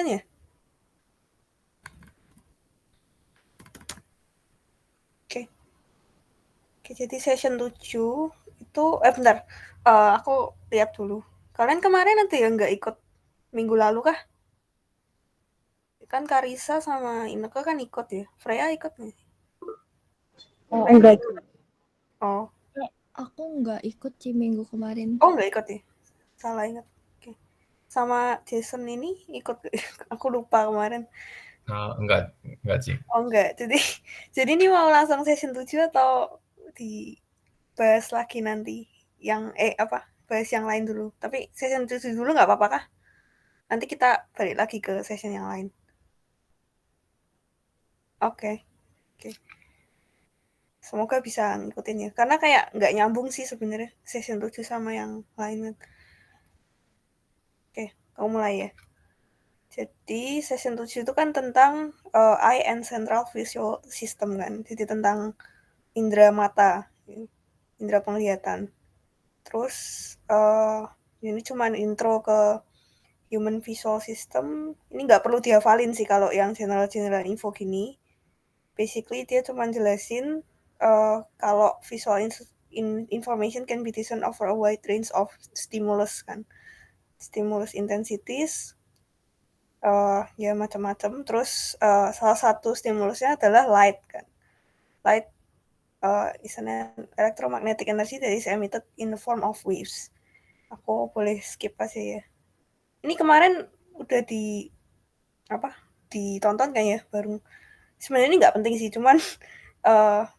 kan ya? Oke. Oke, jadi session 7 itu bentar. Aku lihat dulu. Kalian kemarin nanti ya nggak ikut minggu lalu kah? Kan Karisa sama Ineke kan ikut ya. Freya ikut nggak sih? Oh, Freya enggak. Oh. Aku nggak ikut sih minggu kemarin. Oh, nggak ikut ya? Salah ingat. Oke. Sama Jason ini ikut. Aku lupa kemarin. Enggak sih. Oh, enggak. Jadi ini mau langsung session 7 atau dibahas lagi nanti yang bahas yang lain dulu. Tapi session 7 dulu nggak apa-apa kah? Nanti kita balik lagi ke session yang lain. Oke. Semoga bisa ngikutin ya. Karena kayak nggak nyambung sih sebenarnya session 7 sama yang lain. Oke, kamu mulai ya. Jadi session 7 itu kan tentang eye and central visual system kan. Jadi tentang indera mata, indera penglihatan. Terus ini cuman intro ke human visual system. Ini nggak perlu dihafalin sih kalau yang general info gini. Basically dia cuma jelasin kalau visual information can be discerned over a wide range of stimulus kan. Stimulus intensities, ya macam-macam. Terus salah satu stimulusnya adalah light kan. Light is an electromagnetic energy that is emitted in the form of waves. Aku boleh skip aja ya. Ini kemarin udah ditonton kan ya baru. Sebenarnya ini nggak penting sih, cuman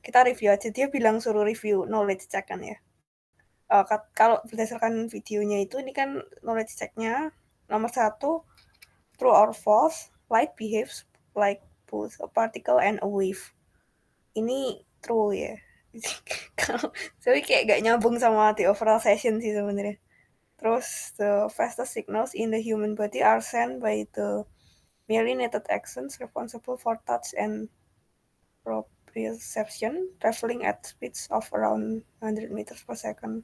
kita review aja. Dia bilang suruh review knowledge check kan ya. Kalau berdasarkan videonya itu, ini kan knowledge check-nya nomor 1, true or false, light behaves like both a particle and a wave. Ini true ya. Tapi kayak gak nyambung sama the overall session sih sebenarnya. Terus the fastest signals in the human body are sent by the myelinated axons responsible for touch and proprioception, traveling at speeds of around 100 meters per second.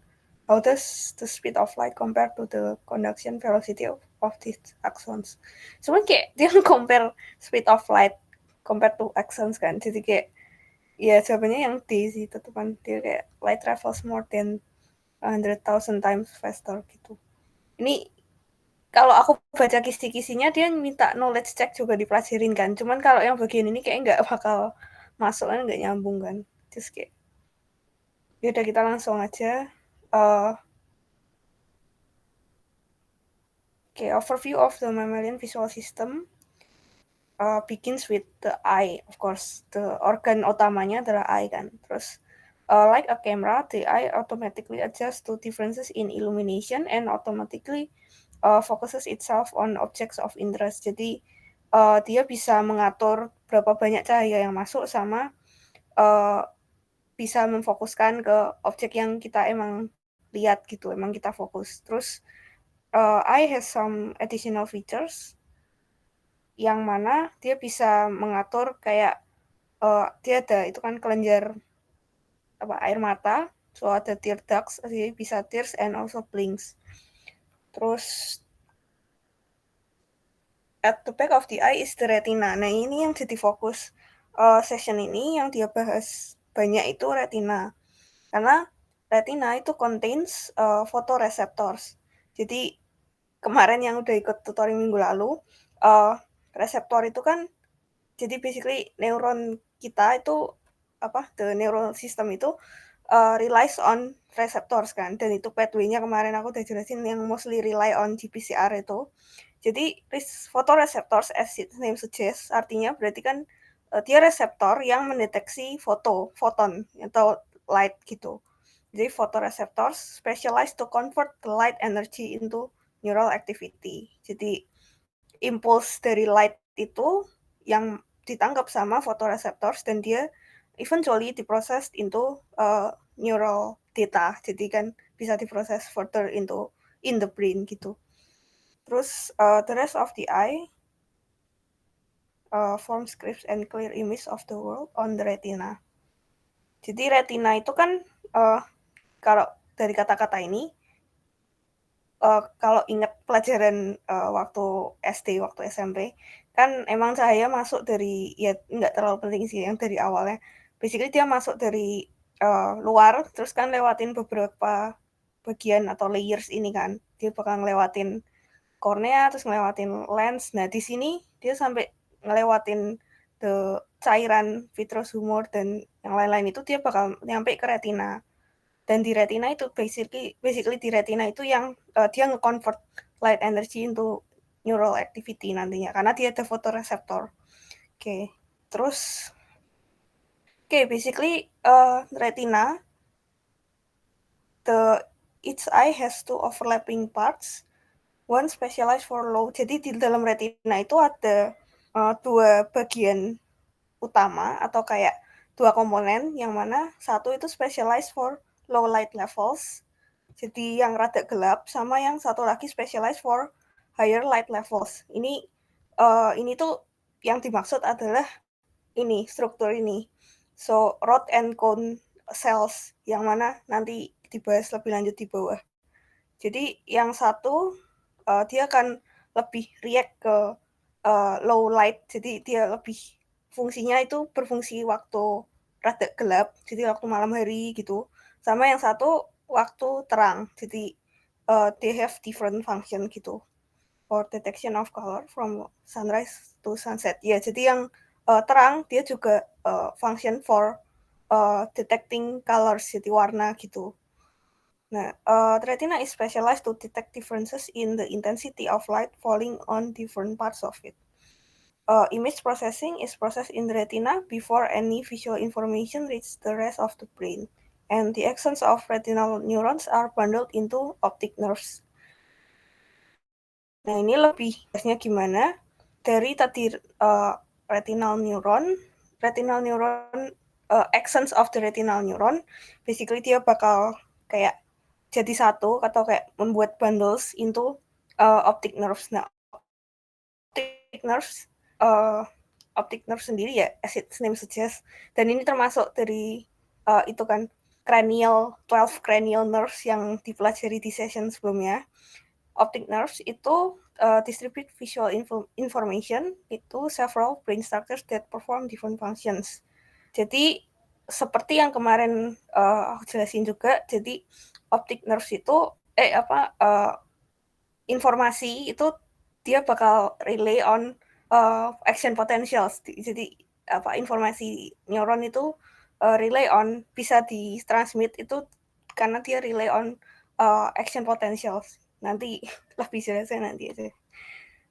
How does the speed of light compare to the conduction velocity of these axons? Cuman kayak dia compare speed of light compared to axons kan. Jadi kayak ya jawabannya yang D sih, tetepan dia kayak light travels more than 100,000 times faster gitu. Ini kalau aku baca kisi-kisinya dia minta knowledge check juga dipelajarin kan. Cuman kalau yang bagian ini kayak nggak bakal masuk kan, nggak nyambung kan. Terus kayak ya udah kita langsung aja. Overview of the mammalian visual system begins with the eye, of course. The organ utamanya adalah eye kan. Terus like a camera, the eye automatically adjusts to differences in illumination and automatically focuses itself on objects of interest. Jadi dia bisa mengatur berapa banyak cahaya yang masuk sama bisa memfokuskan ke objek yang kita emang lihat gitu, emang kita fokus. Terus eye has some additional features yang mana dia bisa mengatur kayak dia ada itu kan kelenjar air mata, so ada tear ducts, jadi bisa tears and also blinks. Terus at the back of the eye is the retina. Nah ini yang jadi fokus session ini, yang dia bahas banyak itu retina. Karena retina itu contains photoreceptors. Jadi kemarin yang udah ikut tutorial minggu lalu, reseptor itu kan jadi basically neuron kita itu the neural system itu relies on receptors kan. Dan itu pathway-nya kemarin aku udah jelasin yang mostly rely on GPCR itu. Jadi photoreceptors as its name suggests, artinya berarti kan dia reseptor yang mendeteksi foton atau light gitu. Jadi photoreceptors specialized to convert the light energy into neural activity. Jadi impuls dari light itu yang ditangkap sama photoreceptors dan dia eventually diproses into neural data. Jadi kan bisa diproses further in the brain gitu. Terus the rest of the eye forms crisp and clear image of the world on the retina. Jadi retina itu kan kalau dari kata-kata ini kalau ingat pelajaran waktu SD, waktu SMP, kan emang cahaya masuk dari, ya nggak terlalu penting sih yang dari awalnya. Basically dia masuk dari luar, terus kan lewatin beberapa bagian atau layers ini kan. Dia bakal ngelewatin kornea, terus ngelewatin lens. Nah di sini dia sampai ngelewatin cairan vitreous humor dan yang lain-lain itu dia bakal nyampe ke retina. Dan di retina itu basically di retina itu yang dia nge-convert light energy into neural activity nantinya karena dia ada photoreceptor. Oke. Terus basically retina, each eye has two overlapping parts, one specialized for low. Jadi di dalam retina itu ada dua bagian utama atau kayak dua komponen yang mana satu itu specialized for low light levels. Jadi yang rada gelap sama yang satu lagi specialized for higher light levels. Ini tuh yang dimaksud adalah ini struktur ini. So rod and cone cells yang mana nanti dibahas lebih lanjut di bawah. Jadi yang satu dia akan lebih react ke low light. Jadi dia lebih fungsinya itu berfungsi waktu rada gelap. Jadi waktu malam hari gitu. Sama yang satu waktu terang. Jadi they have different function gitu. For detection of color from sunrise to sunset. Ya, jadi yang terang dia juga function for detecting colors, jadi warna gitu. Nah, the retina is specialized to detect differences in the intensity of light falling on different parts of it. Image processing is processed in the retina before any visual information reaches the rest of the brain. And the axons of retinal neurons are bundled into optic nerves. Nah, ini lebih jelasnya gimana. Dari tadi retinal neuron, axons of the retinal neuron, basically dia bakal kayak jadi satu atau kayak membuat bundles into optic nerves. Nah, optic nerve sendiri ya, as its name suggests, dan ini termasuk dari itu kan 12 cranial nerves yang dipelajari di session sebelumnya. Optic nerves itu distribute visual information itu several brain structures that perform different functions. Jadi seperti yang kemarin aku jelasin juga, jadi optic nerves itu informasi itu dia bakal relay on action potentials. Jadi informasi neuron itu relay on bisa ditransmit itu karena dia relay on action potentials. Nanti lebih jelasnya nanti aja.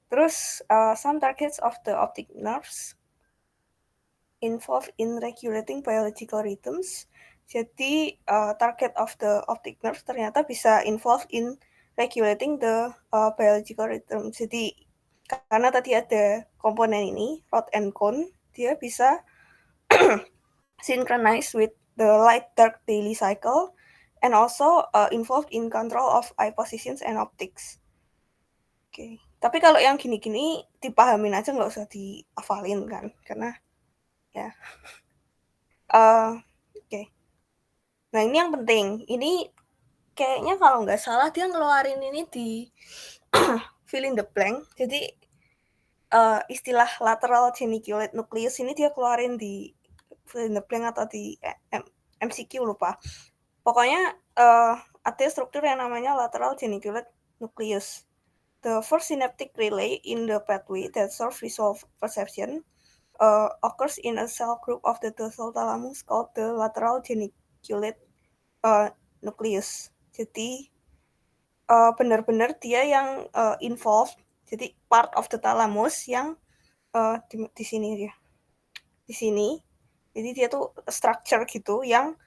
Terus some targets of the optic nerves involved in regulating biological rhythms. Jadi target of the optic nerves ternyata bisa involved in regulating the biological rhythm. Jadi karena tadi ada komponen ini, rod and cone, dia bisa synchronize with the light-dark daily cycle and also involved in control of eye positions and optics. Oke. Tapi kalau yang gini-gini dipahamin aja, nggak usah dihafalin kan, karena ya. Oke. Nah ini yang penting. Ini kayaknya kalau nggak salah dia ngeluarin ini di fill in the blank. Jadi istilah lateral geniculate nucleus ini dia keluarin di fill in the blank atau di MCQ lupa. Pokoknya ada struktur yang namanya lateral geniculate nucleus. The first synaptic relay in the pathway that serves visual perception occurs in a cell group of the dorsal thalamus called the lateral geniculate nucleus. Jadi benar-benar dia yang involved. Jadi part of the thalamus yang di sini dia. Di sini. Jadi dia tuh structure gitu yang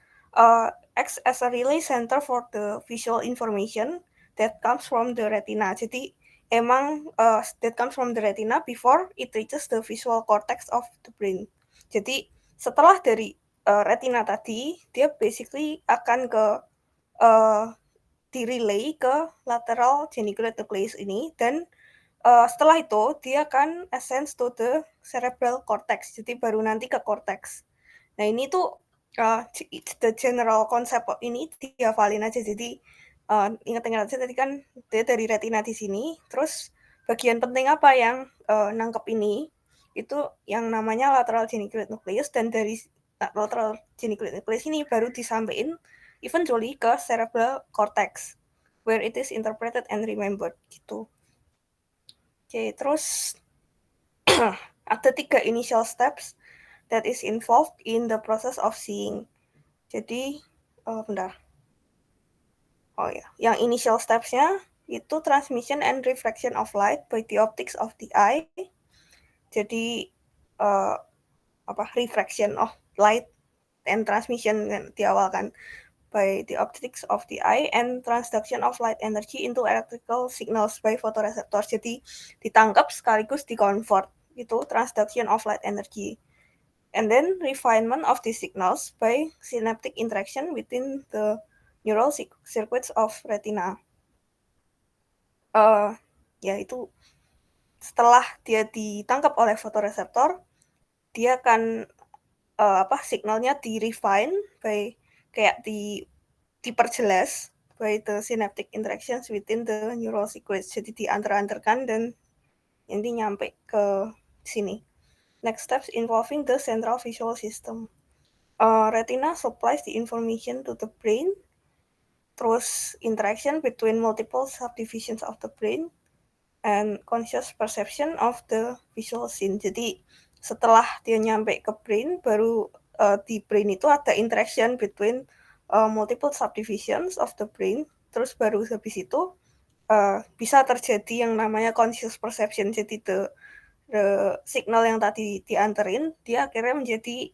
acts as a relay center for the visual information that comes from the retina. Jadi emang that comes from the retina before it reaches the visual cortex of the brain. Jadi setelah dari retina tadi, dia basically akan ke di-relay ke lateral geniculate nucleus ini, dan setelah itu dia akan ascend to the cerebral cortex. Jadi baru nanti ke cortex. Nah ini tuh the general concept ini dihafalin aja. Jadi Ingat-ingat aja tadi kan dia dari retina di sini, terus bagian penting apa yang nangkep ini, itu yang namanya lateral geniculate nucleus, dan dari lateral geniculate nucleus ini baru disampaikan eventually ke cerebral cortex, where it is interpreted and remembered, gitu. Oke, terus ada 3 initial steps that is involved in the process of seeing. Jadi, bentar. Oh ya, yang initial steps-nya itu transmission and refraction of light by the optics of the eye. Jadi refraction of light and transmission di awal kan, by the optics of the eye and transduction of light energy into electrical signals by photoreceptors. Jadi ditangkap sekaligus di-convert, itu transduction of light energy. And then refinement of the signals by synaptic interaction within the neural circuits of retina. Ya itu setelah dia ditangkap oleh fotoreseptor, dia akan signalnya di-refine by kayak diperjelas by the synaptic interactions within the neural circuits. Jadi diantar-antarkan dan nanti nyampe ke sini. Next steps involving the central visual system. Retina supplies the information to the brain, terus interaction between multiple subdivisions of the brain, and conscious perception of the visual scene. Jadi setelah dia nyampe ke brain, baru di brain itu ada interaction between multiple subdivisions of the brain, terus baru habis itu bisa terjadi yang namanya conscious perception. Jadi the signal yang tadi dianterin, dia akhirnya menjadi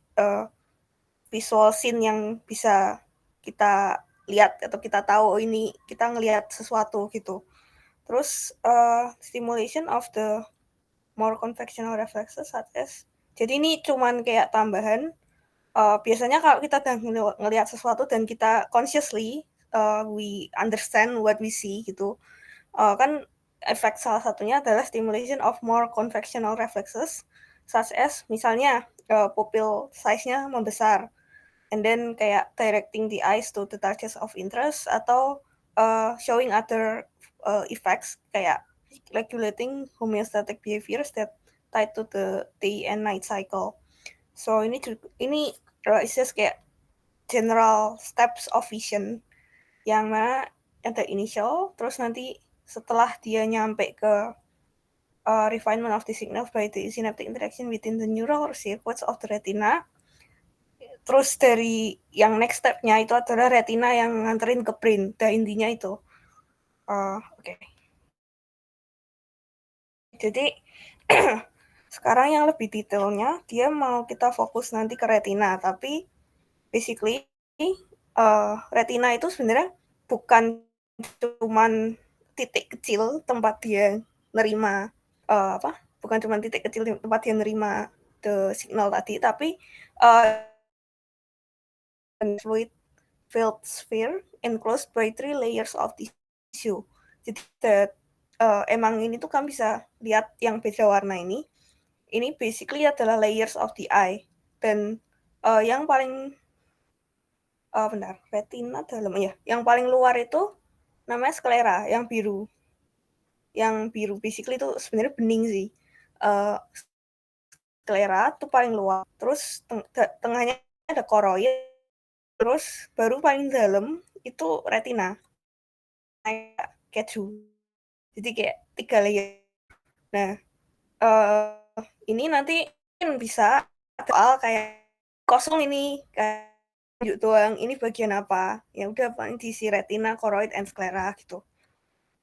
visual scene yang bisa kita lihat atau kita tahu ini kita ngelihat sesuatu gitu. Terus stimulation of the more conventional reflexes such as, jadi ini cuman kayak tambahan. Biasanya kalau kita ngelihat sesuatu dan kita consciously we understand what we see gitu, kan efek salah satunya adalah stimulation of more conventional reflexes such as misalnya pupil size-nya membesar, and then kayak directing the eyes to the targets of interest, atau showing other effects kayak regulating homeostatic behaviors that tied to the day and night cycle. So ini is just kayak general steps of vision yang mana ada initial, terus nanti setelah dia nyampe ke refinement of the signals by the synaptic interaction within the neural circuits of the retina. Terus dari yang next step-nya itu adalah retina yang nganterin ke brain, intinya itu. Oke. Jadi sekarang yang lebih detailnya, dia mau kita fokus nanti ke retina, tapi basically retina itu sebenarnya bukan cuman titik kecil tempat dia nerima bukan cuma titik kecil tempat dia nerima the signal tadi, tapi fluid filled sphere enclosed by 3 layers of tissue. Jadi emang ini tuh kan bisa lihat yang beda warna ini. Ini basically adalah layers of the eye. Dan yang paling retina dalam ya. Yang paling luar itu namanya sklera, yang biru. Yang biru basically itu sebenarnya bening sih. Sklera itu paling luar. Terus tengahnya ada koroid. Terus baru paling dalam itu retina, kayak keju. Jadi kayak 3 layer. Nah, ini nanti bisa soal kayak kosong ini kayak tunjuk doang. Ini bagian apa? Ya udah paling diisi retina, choroid, and sclera gitu.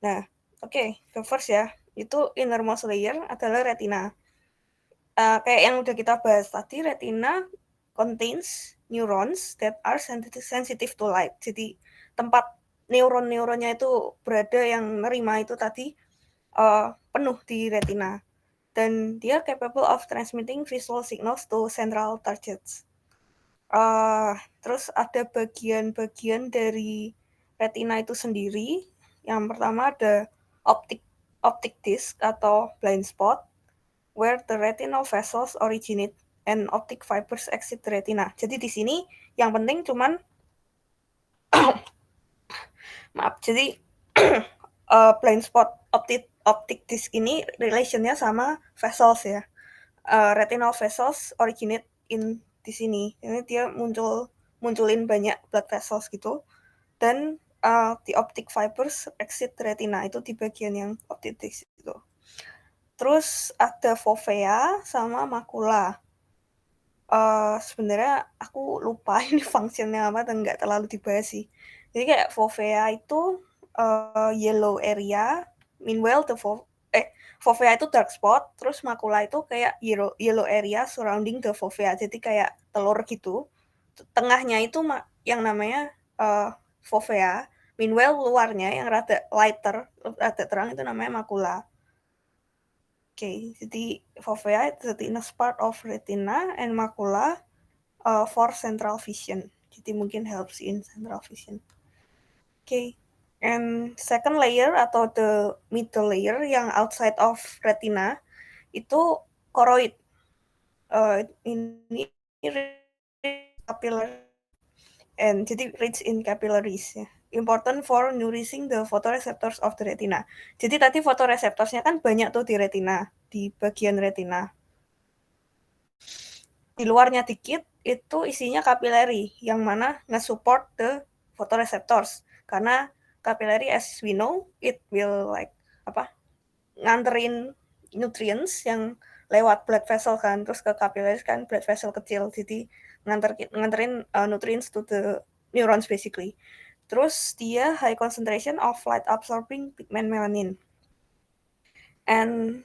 Nah, oke, the first ya. Itu innermost layer adalah retina. Kayak yang udah kita bahas tadi, retina contains neurons that are sensitive to light. Jadi tempat neuron-neuronnya itu berada yang nerima itu tadi penuh di retina. Dan dia capable of transmitting visual signals to central targets. Terus ada bagian-bagian dari retina itu sendiri. Yang pertama ada optic disc atau blind spot, where the retinal vessels originate and optic fibers exit the retina. Jadi di sini yang penting cuman Maaf, jadi blind spot optic disc ini relation-nya sama vessels ya. Retinal vessels originate di sini. Ini dia munculin banyak blood vessels gitu. Dan the optic fibers exit retina, itu di bagian yang optic disc itu. Terus ada fovea sama macula. Sebenarnya aku lupa ini fungsinya apa dan nggak terlalu dibahas sih. Jadi kayak fovea itu yellow area, meanwhile fovea itu dark spot, terus macula itu kayak yellow area surrounding the fovea, jadi kayak telur gitu. Tengahnya itu yang namanya fovea, meanwhile luarnya yang rada lighter, rada terang itu namanya macula. Okay, jadi fovea is the inner part of retina and macula for central vision. Jadi mungkin helps in central vision. Okay, and second layer atau the middle layer yang outside of retina itu choroid. Ini capillary and jadi rich in capillaries ya. Important for nourishing the photoreceptors of the retina. Jadi tadi photoreceptorsnya kan banyak tuh di retina, di bagian retina. Di luarnya dikit itu isinya capillary yang mana nge-support the photoreceptors. Karena capillary as we know it will nganterin nutrients yang lewat blood vessel kan, terus ke capillaries kan blood vessel kecil, jadi nganterin nutrients to the neurons basically. Terus dia high concentration of light absorbing pigment melanin. And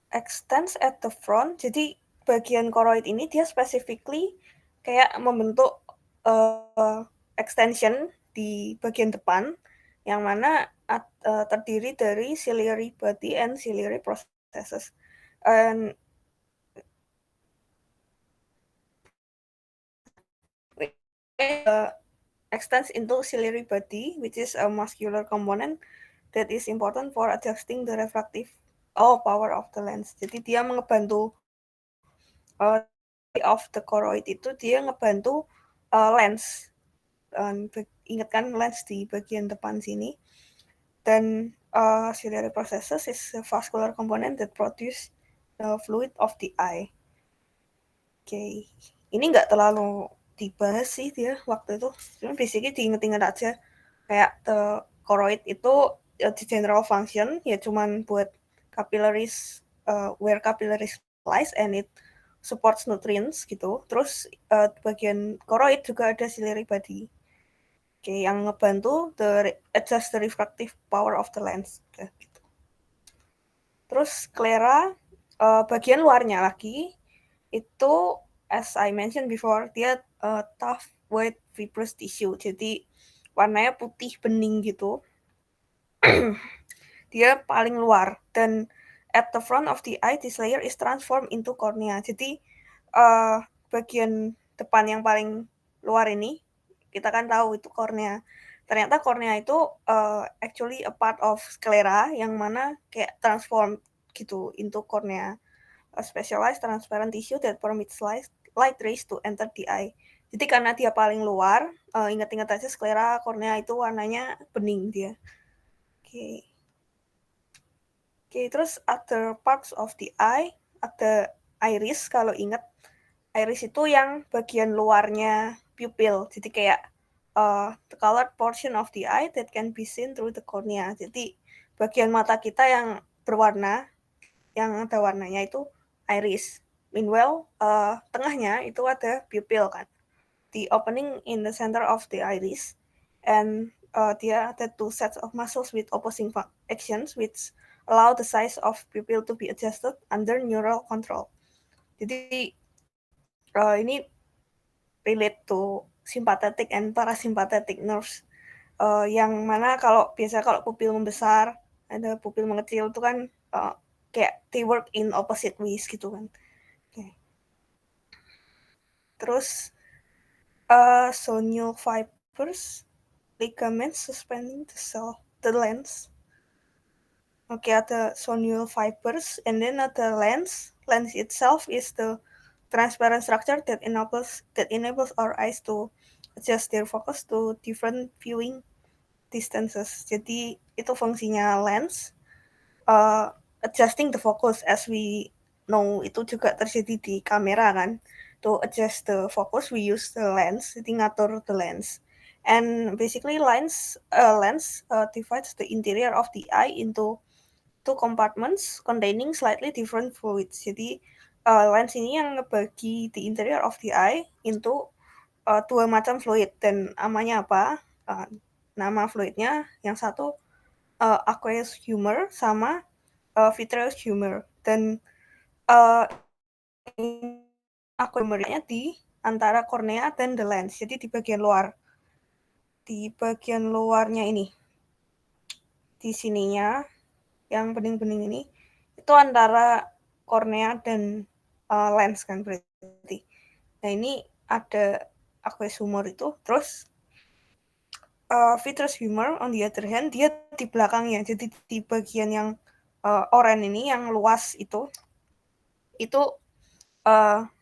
extends at the front, jadi bagian choroid ini dia specifically kayak membentuk extension di bagian depan, yang mana terdiri dari ciliary body and ciliary processes. And extends into ciliary body, which is a muscular component that is important for adjusting the refractive power of the lens. Jadi dia ngebantu of the choroid itu dia ngebantu lens. Ingat kan lens di bagian depan sini. Dan ciliary processes is a vascular component that produce the fluid of the eye. Okay. Ini nggak terlalu dibahas sih dia waktu itu. Cuma basically diinget-inget aja. Kayak the choroid itu di general function ya cuman buat capillaries, where capillaries lies and it supports nutrients gitu. Terus bagian choroid juga ada ciliary body. Okay, yang ngebantu adjust the refractive power of the lens. Okay, gitu. Terus sclera bagian luarnya lagi itu as I mentioned before dia tough white fibrous tissue, jadi warnanya putih bening gitu. Dia paling luar, dan at the front of the eye this layer is transformed into cornea. Jadi bagian depan yang paling luar ini kita kan tahu itu cornea. Ternyata cornea itu actually a part of sclera yang mana kayak transform gitu into cornea, a specialized transparent tissue that permits light rays to enter the eye. Jadi karena dia paling luar, ingat-ingat aja sclera, cornea itu warnanya bening dia. Oke. Oke, terus other parts of the eye, ada iris. Kalau ingat, iris itu yang bagian luarnya pupil. Jadi kayak the colored portion of the eye that can be seen through the cornea. Jadi bagian mata kita yang berwarna, yang ada warnanya itu iris. Meanwhile, tengahnya itu ada pupil kan. The opening in the center of the iris, and dia ada two sets of muscles with opposing actions which allow the size of pupil to be adjusted under neural control. Jadi ini relate to sympathetic and parasympathetic nerves, yang mana kalau pupil membesar, ada pupil mengecil itu kan kayak they work in opposite ways gitu kan. Okay. Terus sonule fibers, ligaments suspending the lens. Okay, ada sonule fibers, and then ada lens. Lens itself is the transparent structure that enables our eyes to adjust their focus to different viewing distances. Jadi itu fungsinya lens. Adjusting the focus, as we know, itu juga terjadi di kamera kan. To adjust the focus, we use the lens. Jadi ngatur the lens. And basically lens divides the interior of the eye into two compartments containing slightly different fluids. Jadi lens ini yang ngebagi the interior of the eye into dua macam fluid. Dan namanya apa? Nama fluidnya yang satu aqueous humor sama vitreous humor. Dan aqueous humornya di antara kornea dan the lens. Jadi di bagian luar. Di bagian luarnya ini. Di sininya yang bening-bening ini itu antara kornea dan lens kan berarti. Nah ini ada aqueous humor itu, terus vitreous humor on the other hand dia di belakangnya, jadi di bagian yang oranye ini yang luas itu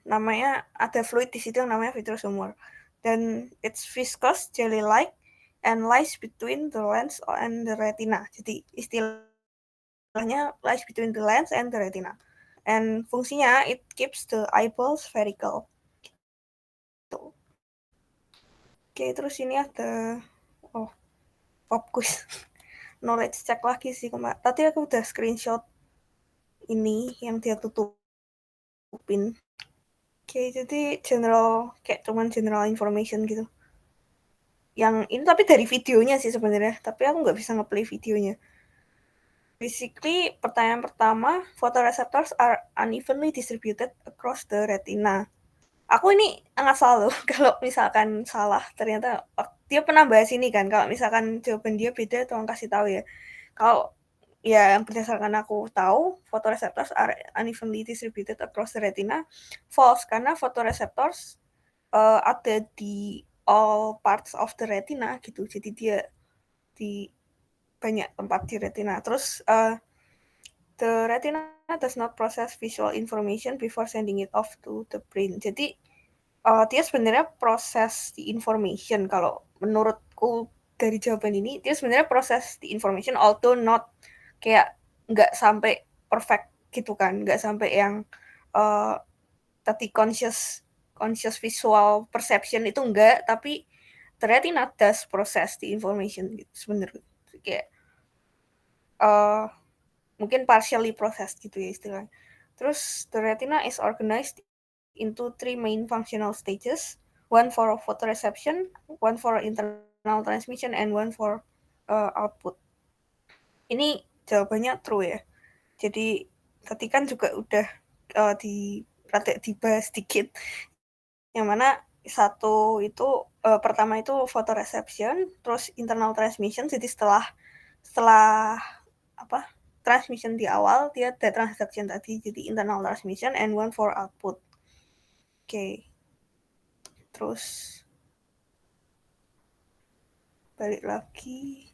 namanya ada fluid di situ yang namanya vitreous humor. Dan it's viscous, jelly-like, and lies between the lens and the retina. Jadi istilahnya lies between the lens and the retina. And fungsinya it keeps the eyeball spherical. Oke, terus ini ada pop quiz. Knowledge check lagi sih kemarin. Tadi aku udah screenshot ini yang dia tutupin. Oke, jadi kayak cuman general information gitu. Yang ini tapi dari videonya sih sebenarnya, tapi aku nggak bisa nge-play videonya. Basically, pertanyaan pertama, photoreceptors are unevenly distributed across the retina. Aku ini ngasal loh, kalau misalkan salah, ternyata dia pernah bahas ini kan, kalau misalkan jawaban dia beda, tolong kasih tahu ya. Kalau ya berdasarkan aku tahu, photoreceptors are unevenly distributed across the retina. False, karena photoreceptors ada di all parts of the retina gitu, jadi dia di banyak tempat di retina. Terus the retina does not process visual information before sending it off to the brain. Jadi dia sebenarnya proses the information, kalau menurutku dari jawaban ini, dia sebenarnya proses the information, although not kayak nggak sampai perfect gitu kan, nggak sampai yang tadi conscious visual perception itu enggak, tapi the retina does process the information gitu sebenarnya, kayak mungkin partially processed gitu ya istilahnya. Terus the retina is organized into three main functional stages, one for photoreception, one for internal transmission, and one for output. Ini jawabannya true ya. Jadi tadi kan juga udah dibahas sedikit. Yang mana satu itu pertama itu photoreception, terus internal transmission. Jadi setelah transmission di awal, dia ada transaction tadi, jadi internal transmission, and one for output. Oke. Terus balik lagi.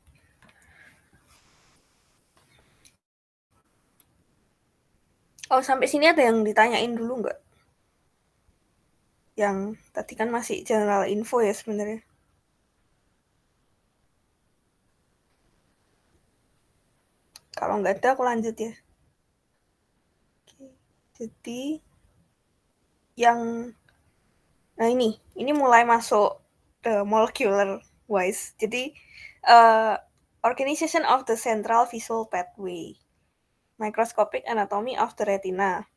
Oh, sampai sini ada yang ditanyain dulu nggak? Yang tadi kan masih general info ya sebenarnya. Kalau nggak ada, aku lanjut ya. Oke. Jadi nah ini mulai masuk molecular wise. Jadi organization of the central visual pathway, microscopic anatomy of the retina.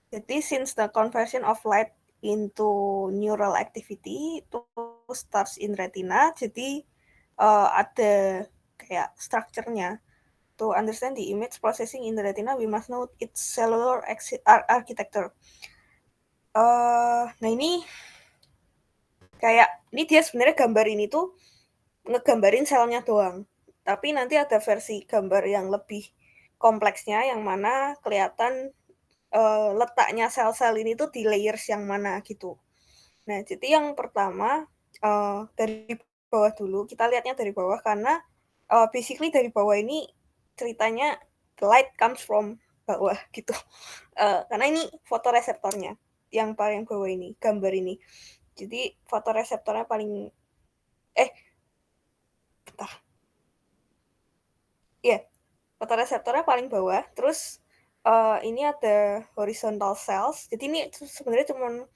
Jadi since the conversion of light into neural activity itu starts in retina, jadi ada kayak structure-nya. To understand the image processing in the retina, we must know its cellular architecture. Nah ini dia sebenarnya gambar ini tuh ngegambarin selnya doang. Tapi nanti ada versi gambar yang lebih kompleksnya, yang mana kelihatan letaknya sel-sel ini tuh di layers yang mana gitu. Nah, jadi yang pertama dari bawah dulu, kita lihatnya dari bawah karena basically dari bawah ini ceritanya the light comes from bawah gitu. Karena ini fotoreseptornya yang paling bawah ini, gambar ini. Jadi fotoreseptornya paling fotoreseptornya paling bawah. Terus ini ada horizontal cells. Jadi ini sebenarnya cuma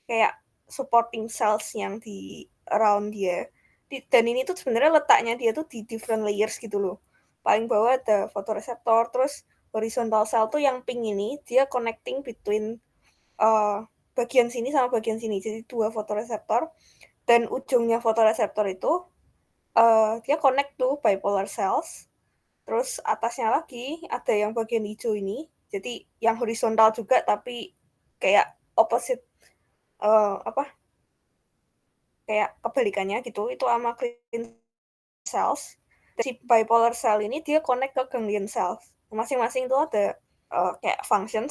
kayak supporting cells yang di around dia. Dan ini tuh sebenarnya letaknya dia tuh di different layers gitu loh. Paling bawah ada fotoreseptor, terus horizontal cell tuh yang pink ini dia connecting between bagian sini sama bagian sini. Jadi 2 fotoreseptor dan ujungnya fotoreseptor itu dia connect to bipolar cells. Terus atasnya lagi ada yang bagian hijau ini. Jadi yang horizontal juga tapi kayak opposite kayak kebalikannya gitu. Itu amacrine cells. Si bipolar cell ini dia connect ke ganglion cells. Masing-masing itu ada kayak function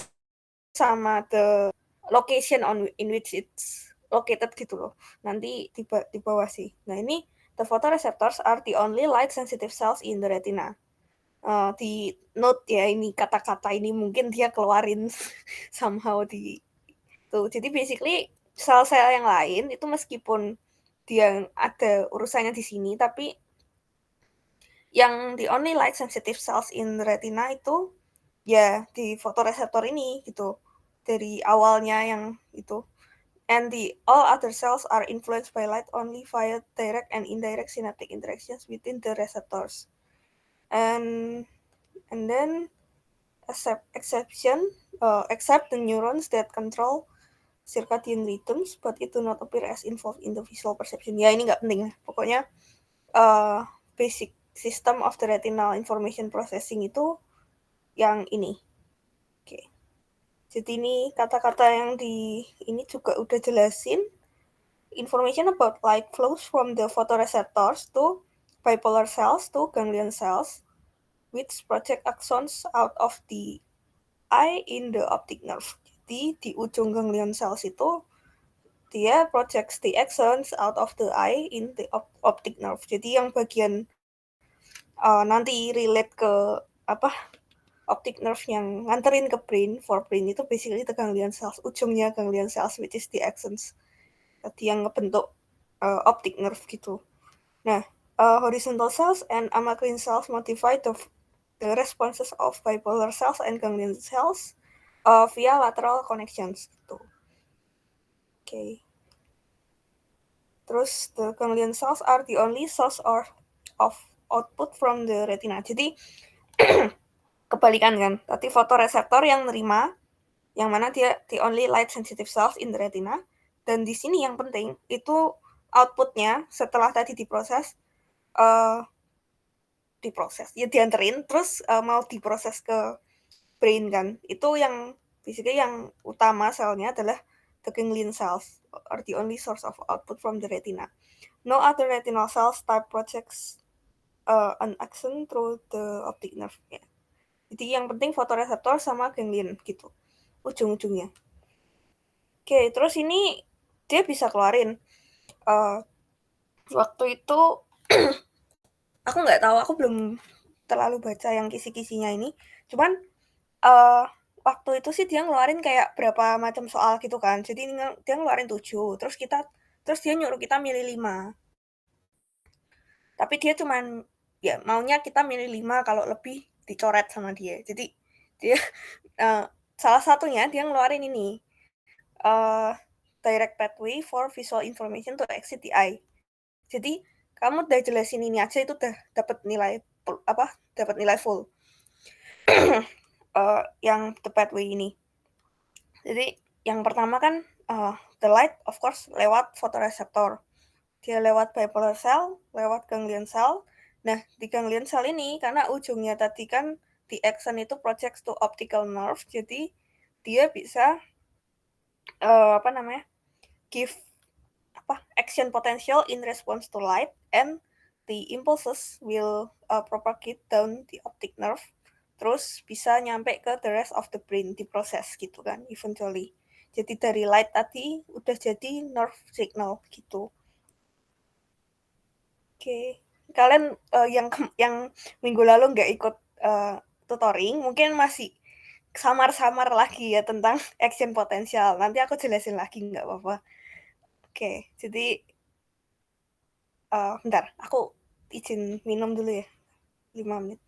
sama the location in which it's located gitu loh. Nanti di bawah sih. Nah ini the photoreceptors are the only light sensitive cells in the retina. Di note ya ini kata-kata ini mungkin dia keluarin somehow di tuh. Jadi basically sel-sel yang lain itu meskipun dia ada urusannya di sini, tapi yang the only light sensitive cells in the retina itu ya di fotoreseptor ini gitu. Dari awalnya yang itu. And the all other cells are influenced by light only via direct and indirect synaptic interactions within the receptors. And then except the neurons that control circadian rhythms, but it do not appear as involved in the visual perception. Ya ini nggak penting lah. Pokoknya basic system of the retinal information processing itu yang ini. Oke. Jadi ini kata-kata yang di ini juga udah jelasin. Information about light flows from the photoreceptors to bipolar cells to ganglion cells, which project axons out of the eye in the optic nerve. Jadi di ujung ganglion cells itu dia projects the axons out of the eye in the optic nerve. Jadi yang bagian nanti relate ke optic nerve yang nganterin ke brain, for brain itu basically the ganglion cells, ujungnya ganglion cells which is the axons. Tadi yang ngebentuk optic nerve gitu. Nah, horizontal cells and amacrine cells modify the responses of bipolar cells and ganglion cells via lateral connections gitu. Okay. Terus the ganglion cells are the only source of output from the retina. Jadi kebalikan kan. Tadi fotoreseptor yang nerima, yang mana dia the only light sensitive cells in the retina. Dan di sini yang penting itu outputnya setelah tadi diproses ya dianterin terus mau diproses ke brain kan. Itu yang basically yang utama selnya adalah the ganglion cells are the only source of output from the retina. No other retinal cells type projects an axon through the optic nerve. Ya. Jadi yang penting fotoreseptor sama ganglion gitu ujung-ujungnya. Oke, terus ini dia bisa keluarin waktu itu aku nggak tahu, aku belum terlalu baca yang kisi-kisinya ini. Cuman waktu itu sih dia ngeluarin kayak berapa macam soal gitu kan. Jadi dia ngeluarin 7, terus dia nyuruh kita milih 5. Tapi dia cuman ya maunya kita milih 5, kalau lebih dicoret sama dia. Jadi dia salah satunya dia ngeluarin ini. Direct pathway for visual information to exit the eye. Jadi kamu udah jelasin ini aja itu udah dapat nilai full. Yang the pathway ini. Jadi yang pertama kan the light of course lewat photoreceptor. Dia lewat bipolar cell, lewat ganglion cell. Nah, di ganglion cell ini karena ujungnya tadi kan di axon itu projects to optical nerve, jadi dia bisa give action potential in response to light, and the impulses will propagate down the optic nerve, terus bisa nyampe ke the rest of the brain, diproses gitu kan eventually. Jadi dari light tadi udah jadi nerve signal gitu. Oke. Kalian yang minggu lalu nggak ikut tutoring mungkin masih samar-samar lagi ya tentang action potential. Nanti aku jelasin lagi nggak apa-apa. Oke, jadi bentar, aku izin minum dulu ya, 5 menit.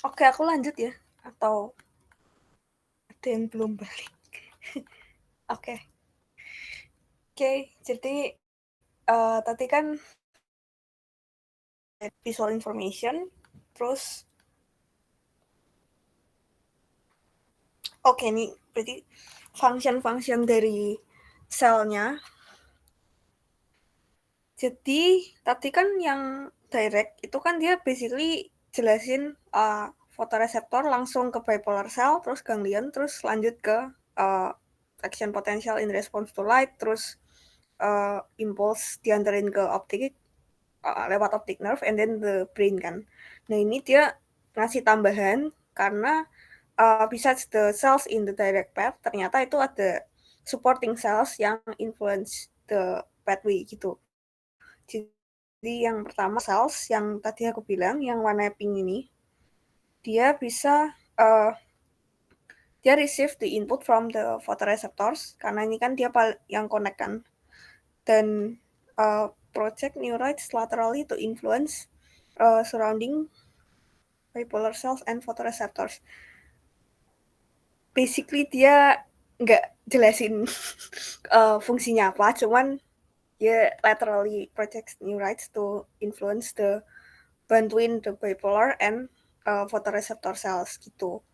Oke, aku lanjut ya, atau ada yang belum balik? Oke. Oke, jadi tadi kan visual information, terus oke nih, berarti function-function dari selnya. Jadi tadi kan yang direct itu kan dia basically jelasin photoreceptor langsung ke bipolar cell, terus ganglion, terus lanjut ke action potential in response to light, terus impulse diantarin ke optik lewat optic nerve and then the brain kan. Nah ini dia ngasih tambahan karena besides the cells in the direct path, ternyata itu ada supporting cells yang influence the pathway gitu. Jadi yang pertama cells yang tadi aku bilang yang warna pink ini, dia bisa dia receive the input from the photoreceptors karena ini kan dia yang connect kan, dan project neurites laterally to influence surrounding bipolar cells and photoreceptors. Basically dia nggak jelasin fungsinya apa, cuman dia laterally projects neurites to influence the bantuin the bipolar and photoreceptor cells gitu.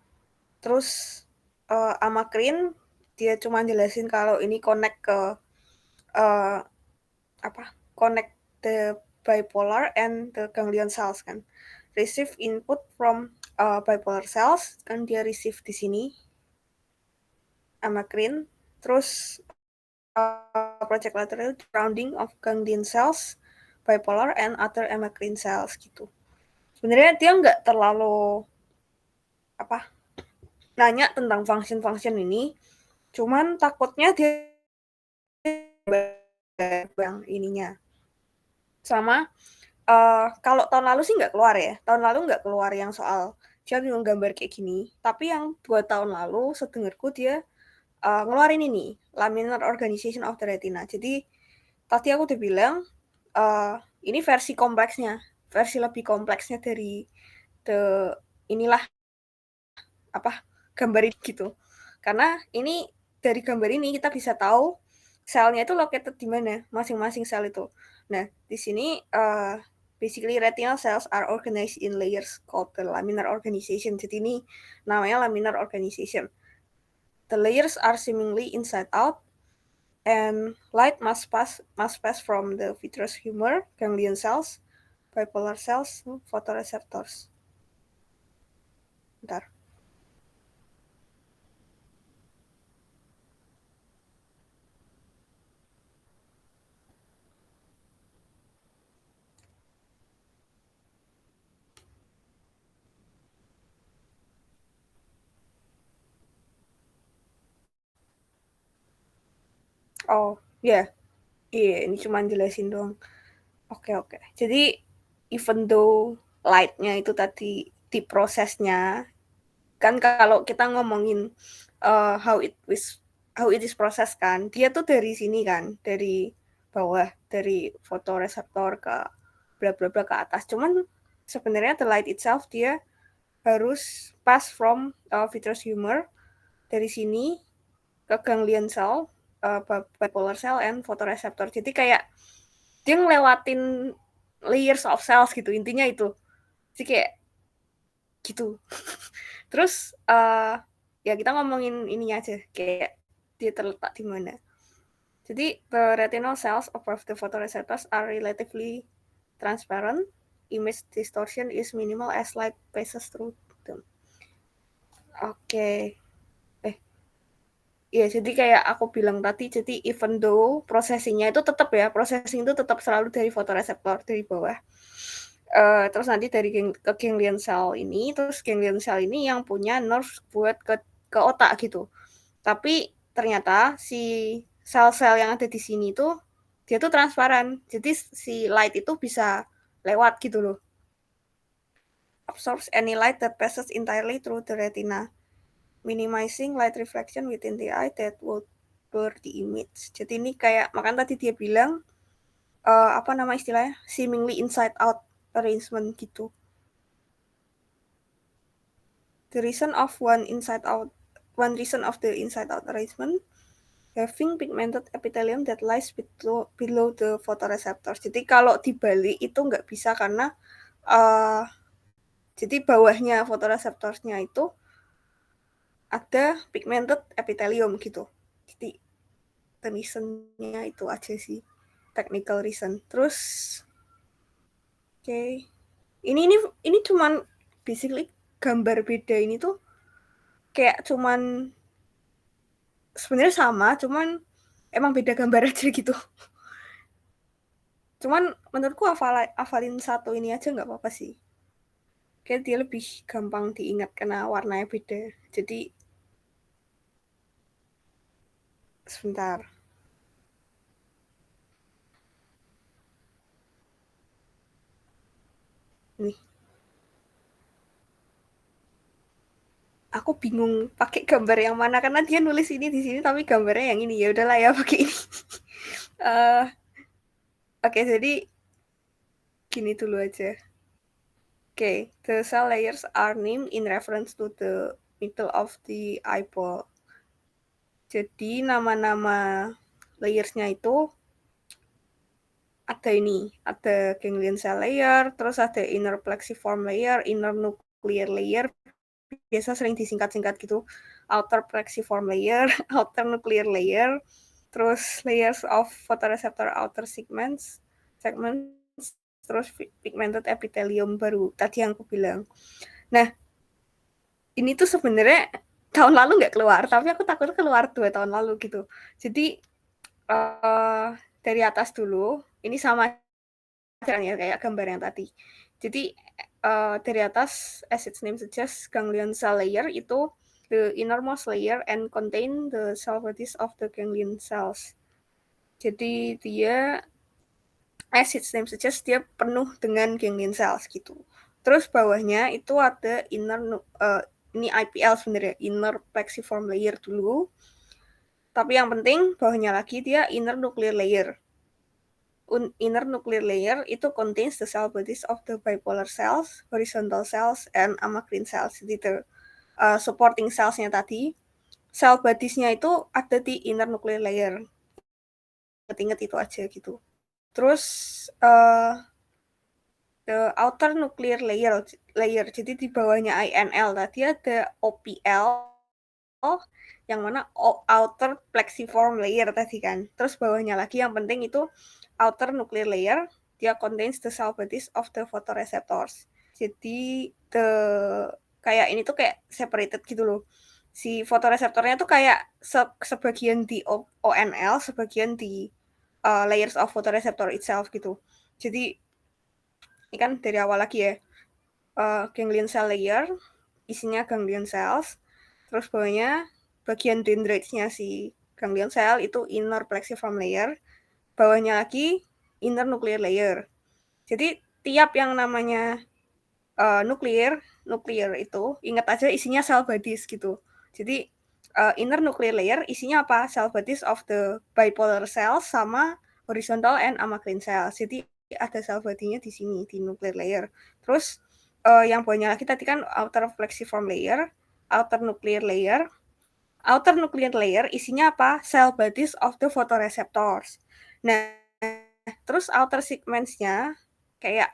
Terus amacrine dia cuma jelasin kalau ini connect ke connect the bipolar and the ganglion cells kan. Receive input from bipolar cells kan, dia receive di sini amacrine. Terus project lateral surrounding of ganglion cells, bipolar and other amacrine cells gitu. Sebenarnya dia nggak terlalu nanya tentang function ini, cuman takutnya dia yang ininya. Sama kalau tahun lalu sih nggak keluar ya, tahun lalu nggak keluar yang soal dia gambar kayak gini, tapi yang 2 tahun lalu sedengarku dia ngeluarin ini, laminar organization of the retina. Jadi tadi aku udah bilang ini versi kompleksnya, versi lebih kompleksnya dari inilah gambar ini gitu. Karena ini dari gambar ini kita bisa tahu selnya itu located di mana masing-masing sel itu. Nah, di sini basically retinal cells are organized in layers called the laminar organization. Jadi ini namanya laminar organization. The layers are seemingly inside out, and light must pass from the vitreous humor, ganglion cells, bipolar cells, photoreceptors. Bentar. Oh, ya. Iya, ini cuma jelasin doang. Oke. Jadi, even though light-nya itu tadi diprosesnya, kan kalau kita ngomongin how it is processed kan, dia tuh dari sini kan, dari bawah, dari fotoreseptor ke bla bla bla ke atas. Cuman sebenarnya the light itself dia harus pass from vitreous humor dari sini ke ganglion cell, bipolar cell and photoreceptor. Jadi kayak dia ngelewatin layers of cells gitu, intinya itu. Jadi kayak gitu. Terus ya kita ngomongin ininya aja, kayak dia terletak di mana. Jadi the retinal cells above the photoreceptors are relatively transparent. Image distortion is minimal as light passes through them. Oke. Ya, jadi kayak aku bilang tadi, jadi even though processing-nya itu tetap ya, processing itu tetap selalu dari photoreceptor dari bawah. Terus nanti dari ke ganglion cell ini, terus ganglion cell ini yang punya nerve buat ke otak gitu. Tapi ternyata si sel-sel yang ada di sini tuh dia tuh transparan. Jadi si light itu bisa lewat gitu loh. Absorbs any light that passes entirely through the retina, minimizing light reflection within the eye that would blur the image. Jadi ini kayak, makanya tadi dia bilang apa nama istilahnya, seemingly inside out arrangement gitu. The reason of one reason of the inside out arrangement, having pigmented epithelium that lies below the photoreceptors. Jadi kalau dibalik itu nggak bisa karena jadi bawahnya photoreceptorsnya itu ada pigmented epithelium gitu. Jadi reasonnya itu aja sih, technical reason. Terus ini cuman basically gambar beda ini tuh kayak cuman sebenarnya sama, cuman emang beda gambar aja gitu. Cuman menurutku hafalin satu ini aja nggak apa-apa sih. Kayak dia lebih gampang diingat karena warnanya beda. Jadi sebentar. Nih. Aku bingung pakai gambar yang mana karena dia nulis ini di sini tapi gambarnya yang ini. Ya udahlah ya pakai ini. Oke, jadi gini dulu aja. Okay, the cell layers are named in reference to the middle of the eyeball. Jadi nama-nama layers-nya itu ada ini, ada ganglion cell layer, terus ada inner plexiform layer, inner nuclear layer, biasa sering disingkat-singkat gitu, outer plexiform layer, outer nuclear layer, terus layers of photoreceptor outer segments, terus pigmented epithelium baru tadi yang aku bilang. Nah, ini tuh sebenarnya tahun lalu nggak keluar, tapi aku takut keluar 2 tahun lalu gitu. Jadi dari atas dulu, ini sama ya kayak gambar yang tadi. Jadi dari atas, as its name suggests, ganglion cell layer itu the innermost layer and contain the cell bodies of the ganglion cells. Jadi dia, as its name suggests, dia penuh dengan ganglion cells gitu. Terus bawahnya itu ada ini IPL sebenarnya, inner plexiform layer dulu. Tapi yang penting bawahnya lagi dia inner nuclear layer. Inner nuclear layer itu contains the cell bodies of the bipolar cells, horizontal cells, and amacrine cells. Jadi supporting cells-nya tadi, cell bodies-nya itu ada di inner nuclear layer. Ingat itu aja gitu. Terus the outer nuclear layer, jadi di bawahnya INL tadi ada OPL, yang mana outer plexiform layer tadi kan. Terus bawahnya lagi yang penting itu outer nuclear layer, dia contains the cell bodies of the photoreceptors. Jadi kayak ini tuh kayak separated gitu loh. Si fotoreseptornya tuh kayak sebagian di ONL, sebagian di layers of photoreceptor itself gitu. Jadi ini kan dari awal lagi ya, ganglion cell layer, isinya ganglion cells, terus bawahnya bagian dendrites-nya si ganglion cell itu inner plexiform layer, bawahnya lagi inner nuclear layer. Jadi tiap yang namanya nuklir itu ingat aja isinya cell bodies gitu. Jadi inner nuclear layer isinya apa? Cell bodies of the bipolar cells sama horizontal and amacrine cells. Jadi ada cell body-nya di sini di nuclear layer. Terus yang bawahnya lagi tadi kan outer plexiform layer, outer nuclear layer. Outer nuclear layer isinya apa? Cell bodies of the photoreceptors. Nah, terus outer segments-nya kayak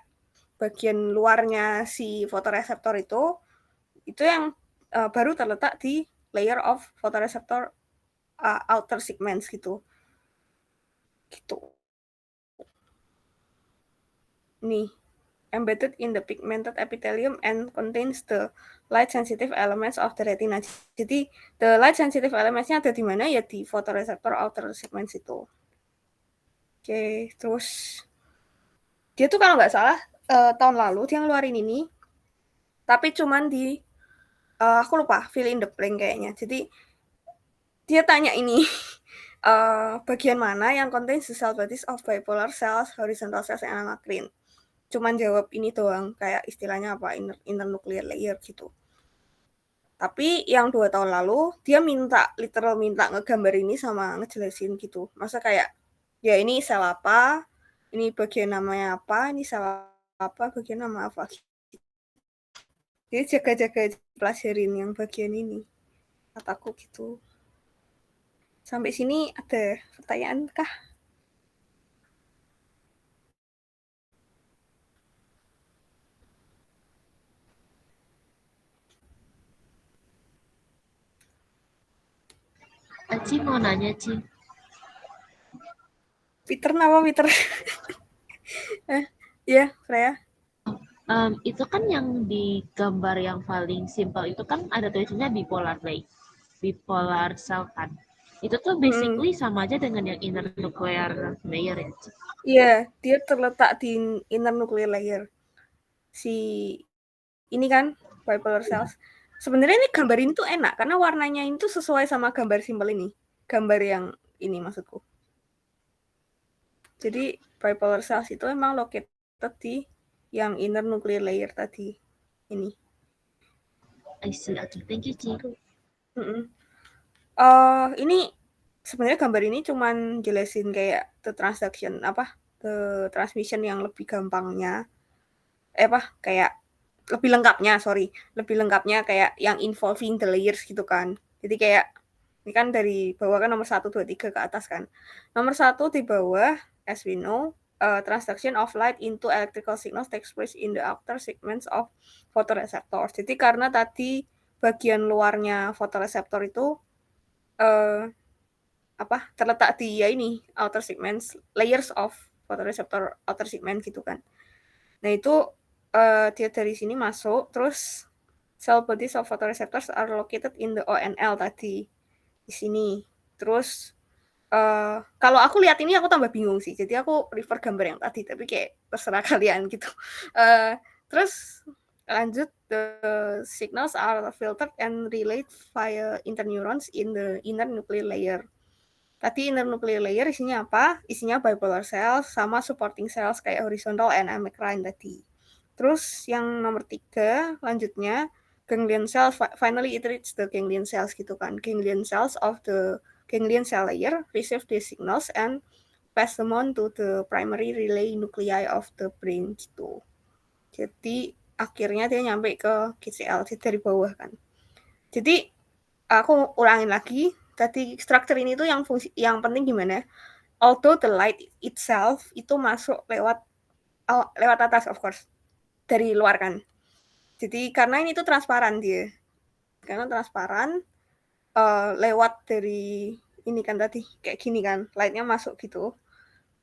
bagian luarnya si fotoreseptor itu yang baru terletak di layer of photoreceptor outer segments gitu. Nih, embedded in the pigmented epithelium and contains the light sensitive elements of the retina. Jadi the light sensitive elements-nya ada di mana? Ya di photoreceptor outer segments itu. Oke, terus dia tuh kalau nggak salah tahun lalu dia ngeluarin ini, tapi cuman di aku lupa, fill in the blank kayaknya. Jadi dia tanya ini bagian mana yang contains the cell bodies of bipolar cells, horizontal cells, and amacrine. Cuman jawab ini doang, kayak istilahnya apa, inner nuclear layer gitu. Tapi yang 2 tahun lalu, dia literal minta ngegambar ini sama ngejelasin gitu. Masa kayak, ya ini sel apa, ini bagian namanya apa, ini sel apa, bagian nama apa. Jadi jaga-jaga pelajarin yang bagian ini. Kataku gitu. Sampai sini ada pertanyaan kah? Ci mau nanya, Ci. Peter nama Peter? Ya, Freya. Itu kan yang di gambar yang paling simpel itu kan ada tulisannya bipolar cell kan. Itu tuh basically sama aja dengan yang inner nuclear layer ya. Iya, dia terletak di inner nuclear layer. Si ini kan bipolar cells. Sebenarnya ini gambar ini tuh enak karena warnanya itu sesuai sama gambar simpel ini. Gambar yang ini maksudku. Jadi bipolar cells itu emang located di yang inner nuclear layer tadi. Ini. I see. Okay, thank you, Ci. Ini sebenarnya gambar ini cuman jelasin kayak the transmission yang lebih gampangnya. Kayak lebih lengkapnya kayak yang involving the layers gitu kan. Jadi kayak ini kan dari bawah kan nomor 1, 2, 3 ke atas kan. Nomor 1 di bawah, as we know, transduction of light into electrical signals takes place in the outer segments of photoreceptors. Jadi karena tadi bagian luarnya photoreceptor itu terletak di outer segments, layers of photoreceptor outer segment gitu kan. Nah itu dia dari sini masuk, terus cell bodies of photoreceptors are located in the ONL tadi di sini. Terus kalau aku lihat ini aku tambah bingung sih, jadi aku prefer gambar yang tadi, tapi kayak terserah kalian gitu. Terus lanjut, the signals are filtered and relayed via interneurons in the inner nuclear layer. Tadi inner nuclear layer isinya apa? Isinya bipolar cells sama supporting cells kayak horizontal and amacrine tadi. Terus yang nomor 3 lanjutnya ganglion cells, finally it reaches the ganglion cells gitu kan. Ganglion cells of the ganglion cell layer receive these signals and pass them on to the primary relay nuclei of the brain gitu. Jadi akhirnya dia nyampe ke GCL dari bawah kan. Jadi aku ulangin lagi, tadi structure ini tuh yang penting gimana? Although the light itself itu masuk lewat atas of course, dari luar kan. Jadi karena ini tuh transparan dia. Karena transparan, lewat dari ini kan tadi kayak gini kan, light-nya masuk gitu.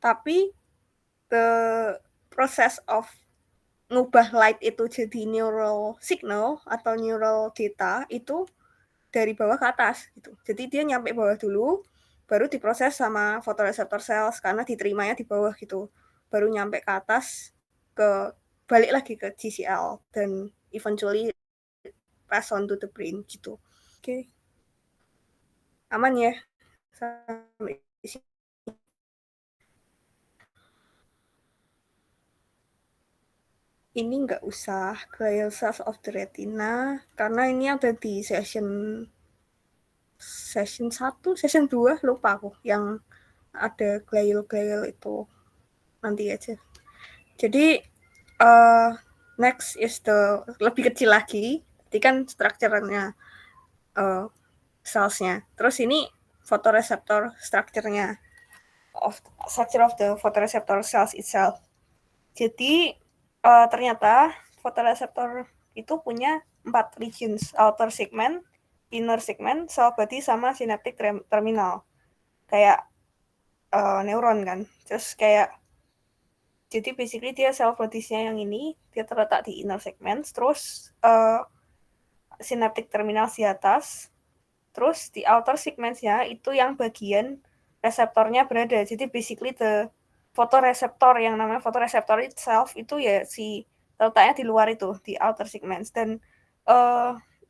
Tapi the process of ngubah light itu jadi neural signal atau neural data itu dari bawah ke atas gitu. Jadi dia nyampe bawah dulu, baru diproses sama photoreceptor cells karena diterimanya di bawah gitu. Baru nyampe ke atas, balik lagi ke GCL dan eventually pass on to the brain gitu. Oke. Aman ya? Sampai sini. Ini nggak usah glial cells of the retina karena ini ada di session 1, session 2 lupa aku yang ada glial itu nanti aja. Jadi next is the lebih kecil lagi. Jadi kan strukturnya cellsnya. Terus ini photoreceptor structure-nya structure of the photoreceptor cells itself. Jadi ternyata photoreceptor itu punya 4 regions, outer segment, inner segment, cell body, sama synaptic terminal. Kayak neuron kan. Terus kayak jadi basically dia cell bodies-nya yang ini dia terletak di inner segment, terus synaptic terminal di atas, terus di outer segment-nya itu yang bagian reseptornya berada. Jadi basically the photoreceptor yang namanya photoreceptor itself itu ya si letaknya di luar itu, di outer segments. Dan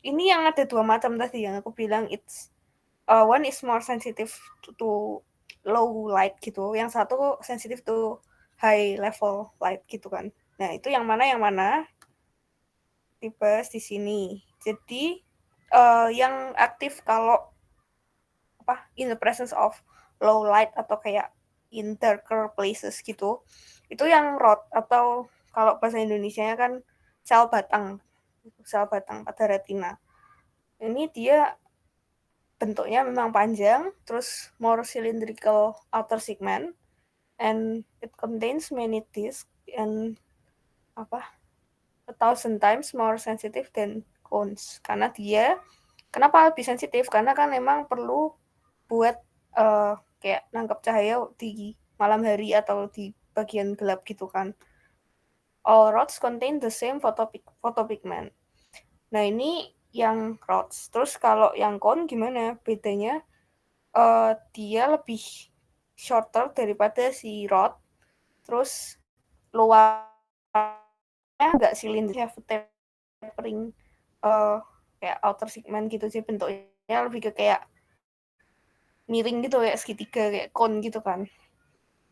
ini yang ada 2 macam tadi yang aku bilang, it's one is more sensitive to low light gitu, yang satu sensitive to high level light gitu kan. Nah, itu yang mana dibahas di sini. Jadi yang aktif kalau in the presence of low light atau kayak in darker places gitu, itu yang rod atau kalau bahasa Indonesianya kan sel batang pada retina. Ini dia bentuknya memang panjang, terus more cylindrical outer segment, and it contains many discs and 1,000 times more sensitive than cones. Karena dia kenapa lebih sensitif? Karena kan memang perlu buat kayak nangkap cahaya di malam hari atau di bagian gelap gitu kan. All rods contain the same photopigment. Nah, ini yang rods. Terus kalau yang cone gimana bedanya? Dia lebih shorter daripada si rod. Terus luarnya agak silinder, tapering kayak outer segment gitu sih bentuknya, lebih ke kayak miring gitu kayak segitiga kayak cone gitu kan.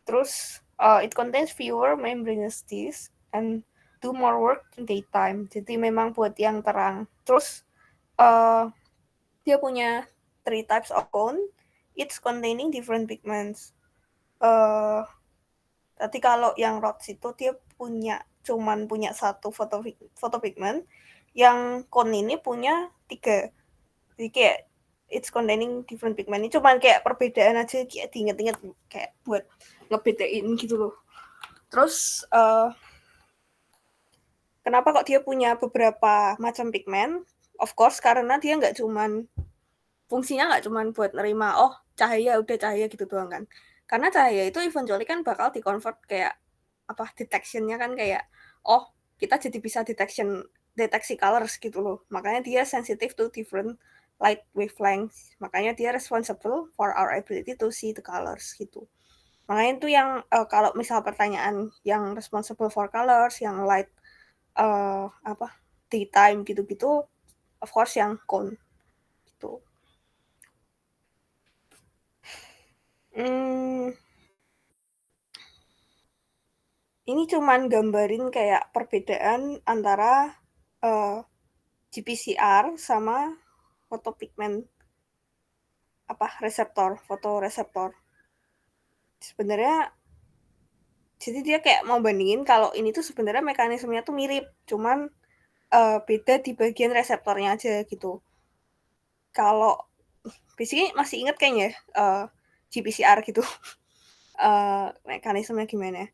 Terus it contains fewer membranous discs and do more work in daytime. Jadi memang buat yang terang. Terus dia punya 3 types of cone, each containing different pigments. Tadi kalau yang rods itu dia cuman punya 1 photopigment, yang cone ini punya 3. Jadi kayak it's containing different pigment. Ini cuman kayak perbedaan aja, kayak diinget-inget kayak buat ngebedain gitu loh. Terus kenapa kok dia punya beberapa macam pigment? Of course karena dia fungsinya nggak cuman buat nerima cahaya udah cahaya gitu doang kan. Karena cahaya itu eventually kan bakal di-convert kayak detection-nya kan kayak kita jadi bisa deteksi colors gitu loh. Makanya dia sensitive to different light wavelengths. Makanya dia responsible for our ability to see the colors gitu. Makanya itu yang kalau misal pertanyaan yang responsible for colors, yang light daytime gitu-gitu, of course yang cone gitu. Ini cuman gambarin kayak perbedaan antara GPCR sama photopigment fotoreseptor. Sebenarnya jadi dia kayak mau bandingin kalau ini tuh sebenarnya mekanismenya tuh mirip, cuman beda di bagian reseptornya aja gitu. Kalau basically masih inget kayaknya GPCR gitu. Mekanismenya gimana.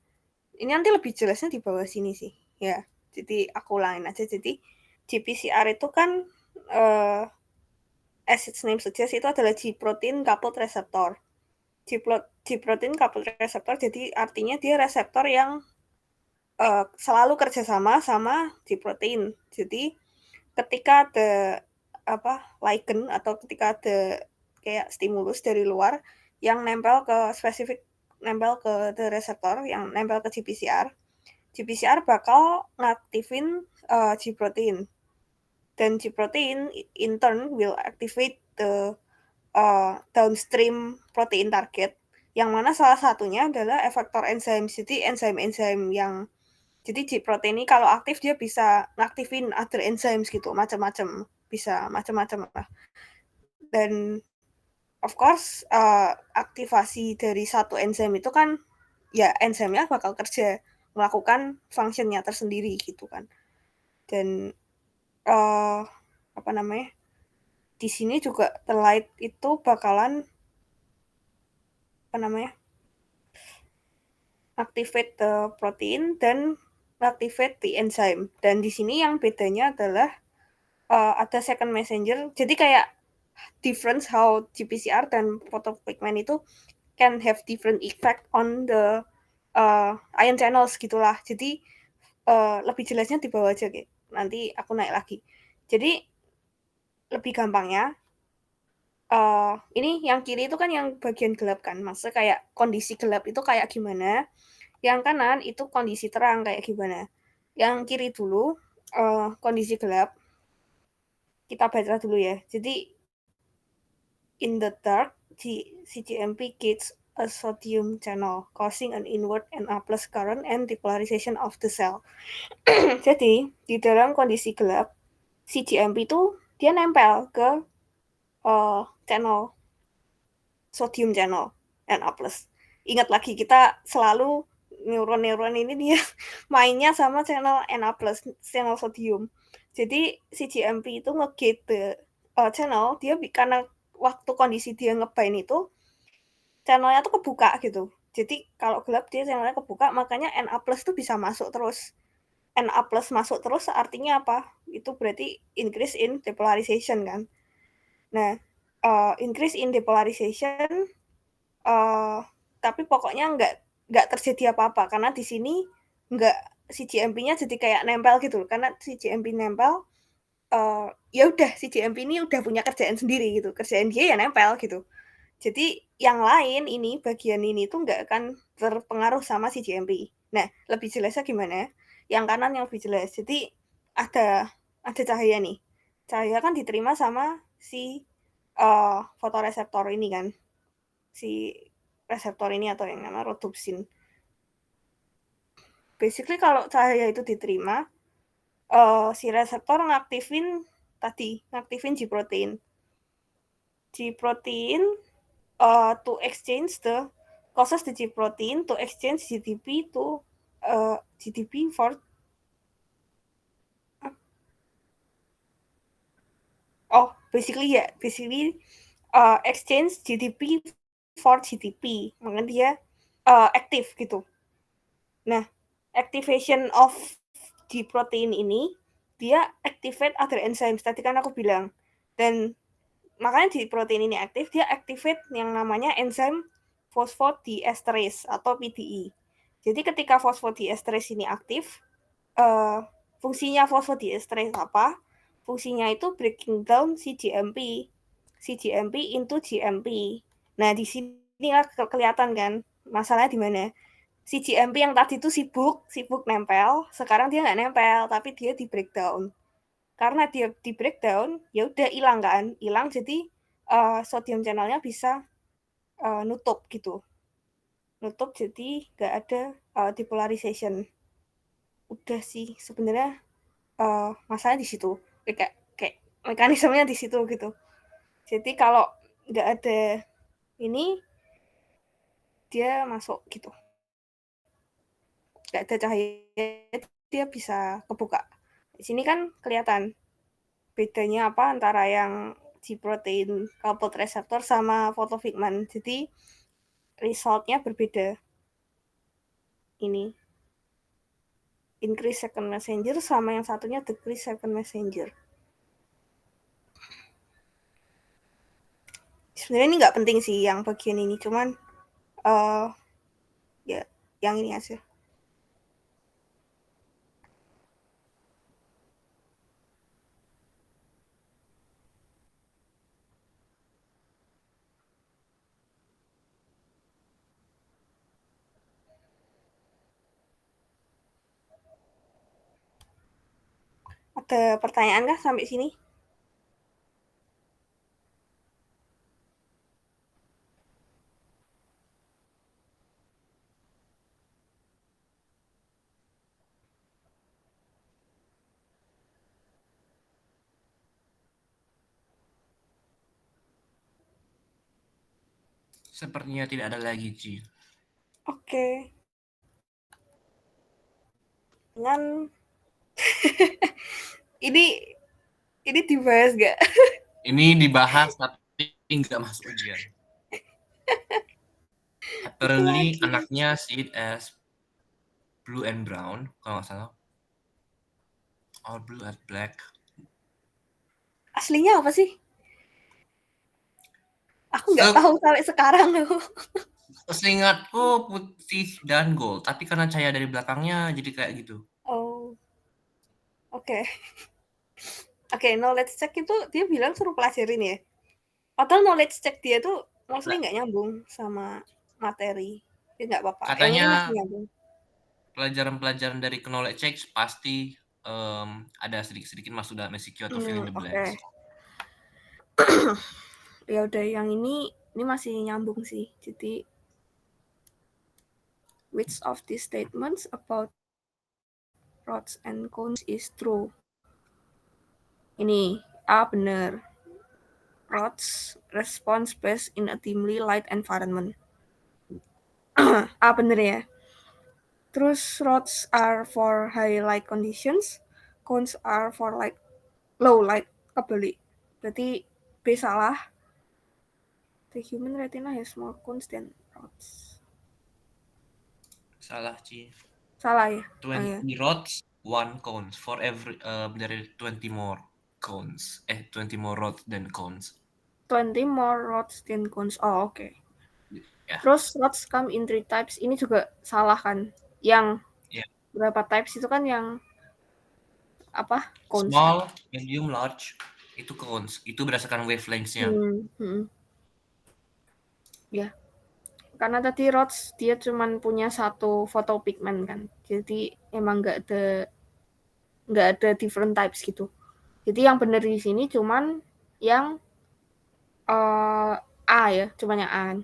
Ini nanti lebih jelasnya di bawah sini sih. Ya, jadi aku ulangin aja. Jadi GPCR itu kan as its name suggests itu adalah G-protein coupled receptor. G-protein coupled receptor jadi artinya dia reseptor yang selalu kerjasama sama G-protein. Jadi ketika ada ligand atau ketika ada kayak stimulus dari luar yang nempel ke the reseptor, yang nempel ke GPCR bakal ngaktifin G-protein. Dan G-protein in turn will activate the downstream protein target, yang mana salah satunya adalah efektor enzim. Jadi enzim-enzim yang jadi G-protein ini kalau aktif dia bisa ngaktifin other enzymes gitu, macam-macam, bisa macam-macam lah. Dan of course aktivasi dari satu enzim itu kan ya enzimnya bakal kerja melakukan fungsinya tersendiri gitu kan. Dan di sini juga the light itu bakalan activate the protein dan activate the enzyme. Dan di sini yang bedanya adalah ada second messenger. Jadi kayak difference how GPCR dan photopigment itu can have different effect on the ion channels gitulah. Jadi lebih jelasnya di bawah aja gitu. Nanti aku naik lagi. Jadi lebih gampangnya ini yang kiri itu kan yang bagian gelap kan. Maksudnya kayak kondisi gelap itu kayak gimana. Yang kanan itu kondisi terang kayak gimana. Yang kiri dulu kondisi gelap. Kita baca dulu ya. Jadi in the dark, cGMP gates a sodium channel, causing an inward Na+ current and depolarization of the cell. Jadi di dalam kondisi gelap, cGMP itu dia nempel ke channel sodium channel Na+. Ingat lagi kita selalu neuron-neuron ini dia mainnya sama channel Na+, channel sodium. Jadi cGMP itu nge-gate channel dia karena waktu kondisi dia ngebind itu channelnya tuh kebuka gitu. Jadi kalau gelap dia channelnya kebuka, makanya Na+ tuh bisa masuk terus. Na+ masuk terus artinya apa? Itu berarti increase in depolarization kan. Nah, increase in depolarization tapi pokoknya nggak terjadi apa-apa karena di sini nggak cGMP-nya jadi kayak nempel gitu. Karena cGMP nempel ya udah cGMP ini udah punya kerjaan sendiri gitu. Kerjaan dia ya nempel gitu. Jadi yang lain ini bagian ini tuh nggak akan terpengaruh sama cGMP. Nah, lebih jelasnya gimana? Yang kanan yang lebih jelas. Jadi ada cahaya nih. Cahaya kan diterima sama si fotoreseptor ini kan. Si reseptor ini atau yang namanya rhodopsin. Basically kalau cahaya itu diterima, si reseptor ngaktifin G-protein. G-protein to exchange causes the G-protein to exchange GDP to GDP for basically exchange GDP for GDP, makanya dia aktif gitu. Nah, activation of G-protein ini dia activate other enzymes tadi kan aku bilang, dan makanya G-protein ini aktif, dia activate yang namanya enzim phosphodiesterase atau PDE. Jadi ketika phosphodiesterase ini aktif, fungsinya phosphodiesterase apa? Fungsinya itu breaking down cGMP into GMP. Nah, di sini kelihatan kan masalahnya di mana? cGMP yang tadi itu sibuk nempel, sekarang dia nggak nempel, tapi dia di breakdown. Karena dia di breakdown, ya udah hilang kan, jadi sodium channelnya bisa nutup gitu, jadi nggak ada depolarization. Udah sih sebenarnya masalah di situ, kayak mekanismenya di situ gitu. Jadi kalau nggak ada ini dia masuk gitu, nggak ada cahaya dia bisa kebuka. Di sini kan kelihatan bedanya apa antara yang G-protein coupled receptor sama photopigment. Jadi resultnya berbeda. Ini increase second messenger sama yang satunya decrease second messenger. Sebenarnya ini nggak penting sih yang bagian ini, cuman ya yang ini aja. Ada pertanyaan kah sampai sini? Sepertinya tidak ada lagi, Ci. Oke. Dengan ini dibahas nggak? Ini dibahas tapi nggak masuk ujian. Apparently anaknya see it as blue and brown kalau nggak salah. Or blue and black. Aslinya apa sih? Aku nggak tahu sampai sekarang loh. Seingatku putih dan gold, tapi karena cahaya dari belakangnya jadi kayak gitu. Oh. Oke. Oke, knowledge check itu dia bilang suruh pelajarin ya. Padahal knowledge check dia tuh mostly nggak nyambung sama materi. Ya nggak apa-apa. Yang ini Katanya masih nyambung. pelajaran-pelajaran dari knowledge check pasti ada sedikit-sedikit masuk dalam MCQ atau fill in the blanks. Ya udah, yang ini masih nyambung sih. Jadi which of these statements about rods and cones is true? Ini A benar. Rods response best in a dimly light environment. A benar ya. Terus rods are for high light conditions, cones are for like low light. Kebalik. Berarti B salah. The human retina has more cones than rods. Salah, Ci. Salah ya? 20 rods, 1 cones. For every dari 20 more cones. 20 more rods than cones. 20 more rods than cones. Oh, oke. Okay. Yeah. Terus rods come in 3 types. Ini juga salah kan? Yang berapa types itu kan yang apa? Cones. Small, medium, large itu cones. Itu berdasarkan wavelengths-nya. Ya. Karena tadi rods dia cuman punya satu photopigment kan. Jadi emang nggak ada different types gitu. Jadi yang benar di sini cuman yang A ya, cuman yang A kan.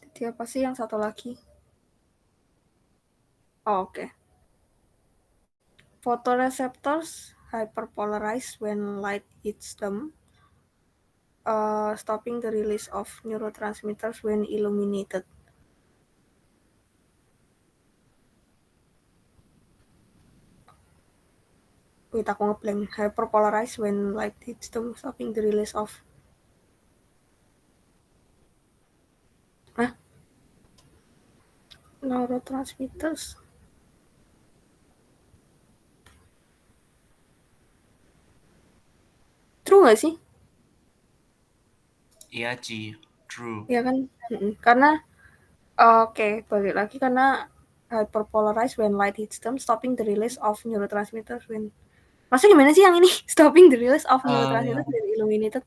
Jadi apa sih yang satu lagi? Oh, oke. Photoreceptors hyperpolarize when light hits them, stopping the release of neurotransmitters when illuminated. Wait, aku ngeblank. Hyperpolarize when light hits them, stopping the release of neurotransmitters. True nggak sih? Iya, Ci. True. Iya kan? Karena oke, balik lagi karena hyperpolarize when light hits them, stopping the release of neurotransmitters when... Maksudnya gimana sih yang ini? Stopping the release of neurotransmitters when illuminated?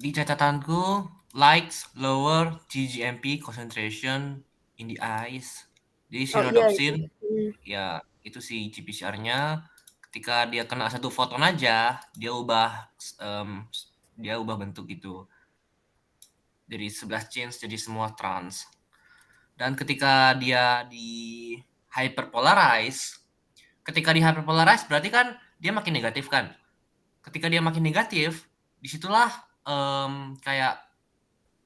Di catatanku, lights lower GGMP concentration in the eyes. Jadi si rhodopsin, ya itu si GPCR-nya ketika dia kena satu foton aja, dia ubah bentuk gitu. Dari 11 chains jadi semua trans. Dan ketika dia di hyperpolarize berarti kan dia makin negatif kan. Ketika dia makin negatif, disitulah kayak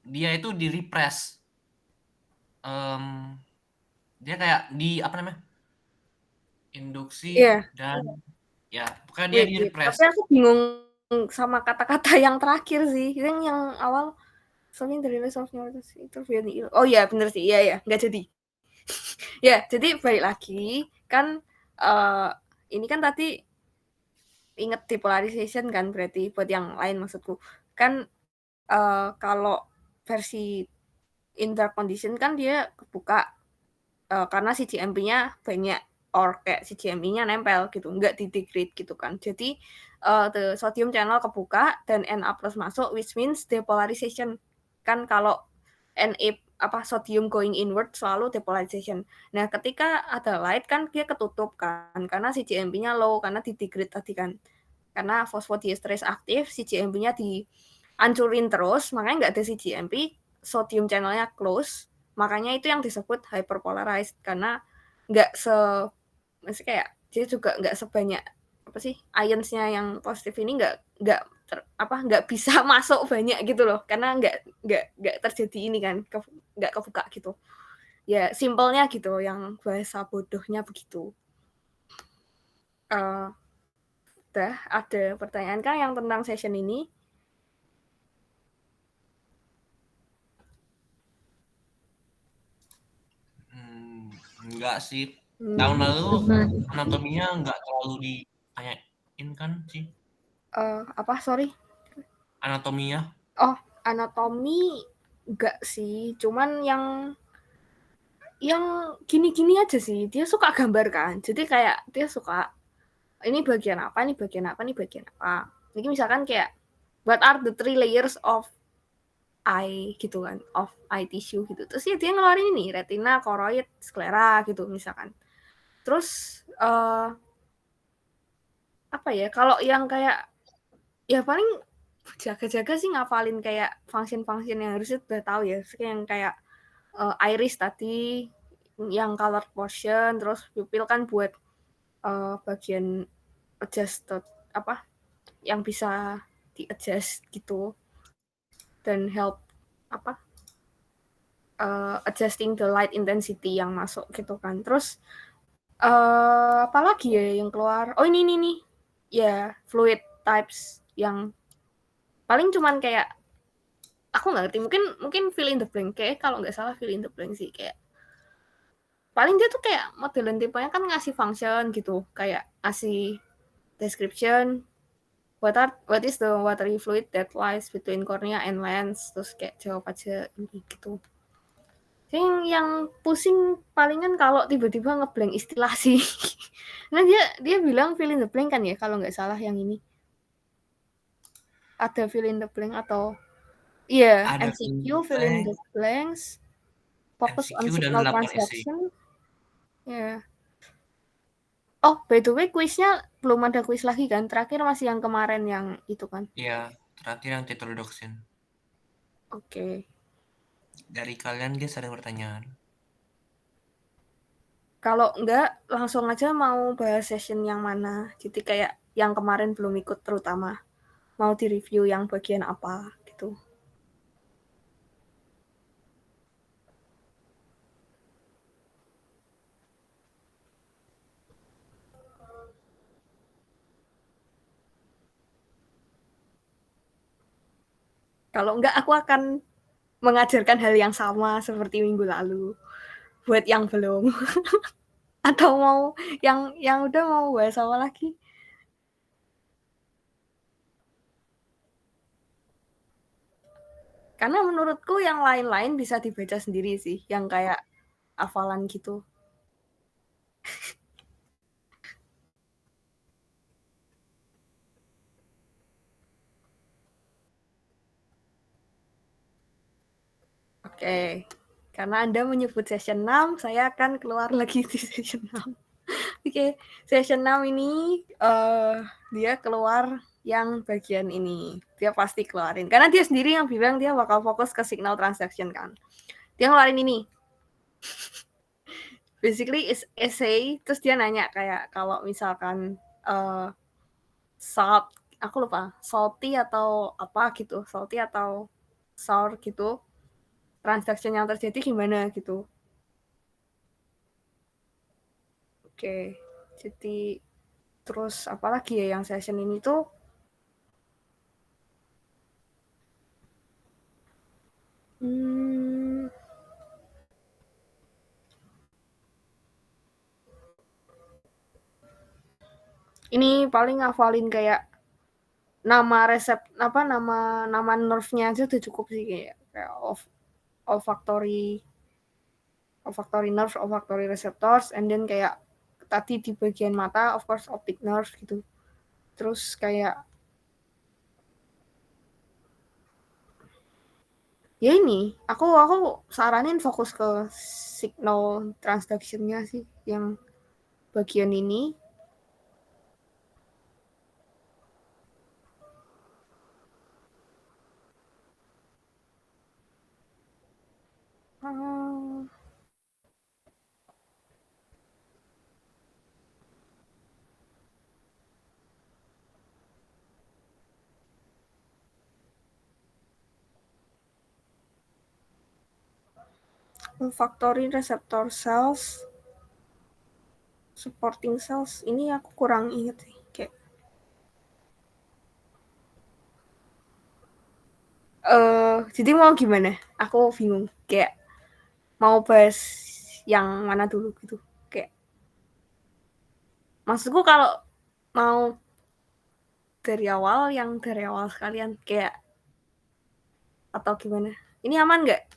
dia itu di repress. Dia kayak di apa namanya? Induksi dan ya pokoknya dia di repress. Tapi aku bingung sama kata-kata yang terakhir sih. Yang awal something the release of neurotransmitters when oh iya bener sih. Iya nggak jadi. Ya, jadi balik lagi kan ini kan tadi inget depolarization kan berarti buat yang lain maksudku. Kan kalau versi inter condition kan dia kebuka karena si GMP-nya banyak or kayak si GMP-nya nempel gitu, nggak di-degrade gitu kan. Jadi the sodium channel kebuka dan Na plus masuk, which means depolarization. Kan kalau Na sodium going inward selalu depolarization. Nah, ketika ada light kan dia ketutup kan, karena si GMP-nya low, karena di-degrade tadi kan. Karena fosfodiesterase aktif, si GMP-nya dihancurin terus, makanya nggak ada si GMP, sodium channel-nya close, makanya itu yang disebut hyperpolarized, karena nggak maksudnya kayak dia juga nggak sebanyak apa sih ions-nya yang positif ini nggak bisa masuk banyak gitu loh, karena nggak terjadi ini kan, nggak kebuka gitu. Ya simpelnya gitu, yang bahasa bodohnya begitu. Udah ada pertanyaan kan yang tentang session ini? Enggak sih. Tahun lalu anatominya enggak terlalu ditanyain kan sih? Apa sorry? Anatominya? Oh, anatomi enggak sih, cuman yang gini-gini aja sih. Dia suka gambar kan. Jadi kayak dia suka ini bagian apa, ini bagian apa, ini bagian apa. Jadi misalkan kayak what are the 3 layers of eye gitu kan, of eye tissue gitu. Terus ya dia ngeluarin ini retina, choroid, sklera gitu misalkan. Terus apa ya? Kalau yang kayak ya paling jaga-jaga sih ngafalin kayak function-function yang harusnya udah tahu ya. Yang kayak iris tadi, yang color portion, terus pupil kan buat bagian adjusted apa yang bisa di-adjust gitu dan help apa adjusting the light intensity yang masuk gitu kan. Terus apalagi ya yang keluar? Oh ini nih. Ya, fluid types yang paling cuman kayak aku nggak ngerti, mungkin fill in the blank, kayak kalau nggak salah fill in the blank sih, kayak paling dia tuh kayak modelan tipenya kan ngasih function gitu, kayak ngasih description what is the watery fluid that lies between cornea and lens, terus kayak jawab aja ini gitu. Yang pusing palingan kalau tiba-tiba ngeblank istilah sih. Nah dia bilang fill in the blank kan ya kalau nggak salah yang ini. Ada fill in the blank atau iya, Ada MCQ fill in the blanks, focus on MCQ dan signal 8 essay. transaction. Ya. Oh, by the way, kuisnya belum ada kuis lagi kan? Terakhir masih yang kemarin yang itu kan? Iya, terakhir yang tetrodotoxin. Oke. Dari kalian guys ada pertanyaan? Kalau enggak, langsung aja mau bahas session yang mana. Jadi kayak yang kemarin belum ikut terutama. Mau di-review yang bagian apa gitu. Kalau enggak, aku akan mengajarkan hal yang sama seperti minggu lalu. Buat yang belum. Atau mau yang udah mau bahas apa lagi? Karena menurutku yang lain-lain bisa dibaca sendiri sih, yang kayak hafalan gitu. Oke. Karena Anda menyebut session 6, saya akan keluar lagi di session 6. Oke, session 6 ini dia keluar yang bagian ini. Dia pasti keluarin. Karena dia sendiri yang bilang dia bakal fokus ke signal transaction kan. Dia ngeluarin ini. Basically is essay, terus dia nanya kayak kalau misalkan salt, aku lupa, salty atau apa gitu, salty atau sour gitu, transaction yang terjadi gimana gitu. Oke, jadi terus apalagi ya yang session ini tuh Ini paling ngafalin kayak nama nerve-nya aja udah cukup sih, kayak olfactory nerve, olfactory receptors, and then kayak tadi di bagian mata of course optic nerve gitu. Terus kayak ya ini aku saranin fokus ke signal transduction-nya sih yang bagian ini. Olfactory receptor cells, supporting cells, ini aku kurang inget sih, kayak jadi mau gimana? Aku bingung, kayak mau bahas yang mana dulu gitu, kayak maksudku kalau mau dari awal sekalian, kayak atau gimana? Ini aman nggak?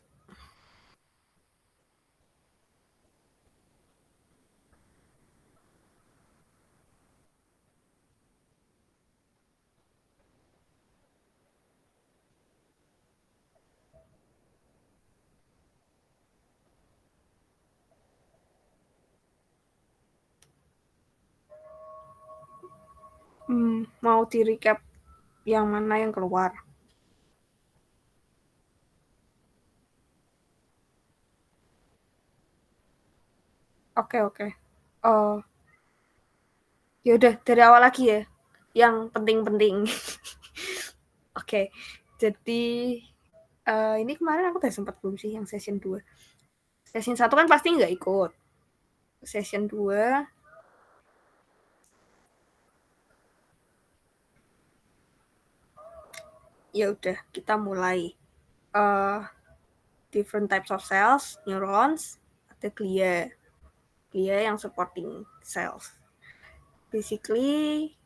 Mau di recap yang mana yang keluar? Oke. Ya udah dari awal lagi ya, yang penting-penting. Oke, jadi ini kemarin aku udah sempat belum sih yang session 2. Session 1 kan pasti nggak ikut. Session 2 ya udah kita mulai. Different types of cells, neurons, ada glia yang supporting cells. Basically,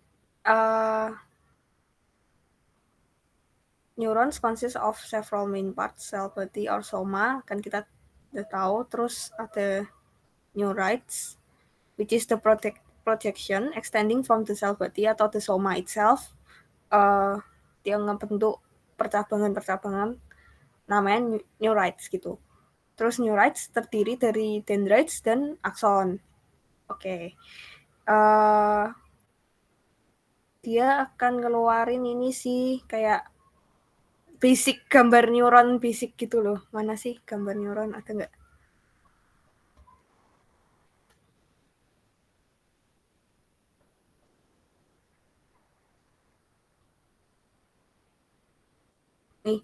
neurons consist of several main parts, cell body or soma, kan kita udah tahu. Terus ada neurites, which is the projection extending from the cell body atau the soma itself. Dia ngebentuk percabangan namanya neurites gitu. Terus neurites terdiri dari dendrites dan akson. Oke. Dia akan ngeluarin ini sih kayak basic gambar neuron basic gitu loh. Mana sih gambar neuron, ada nggak? Nih.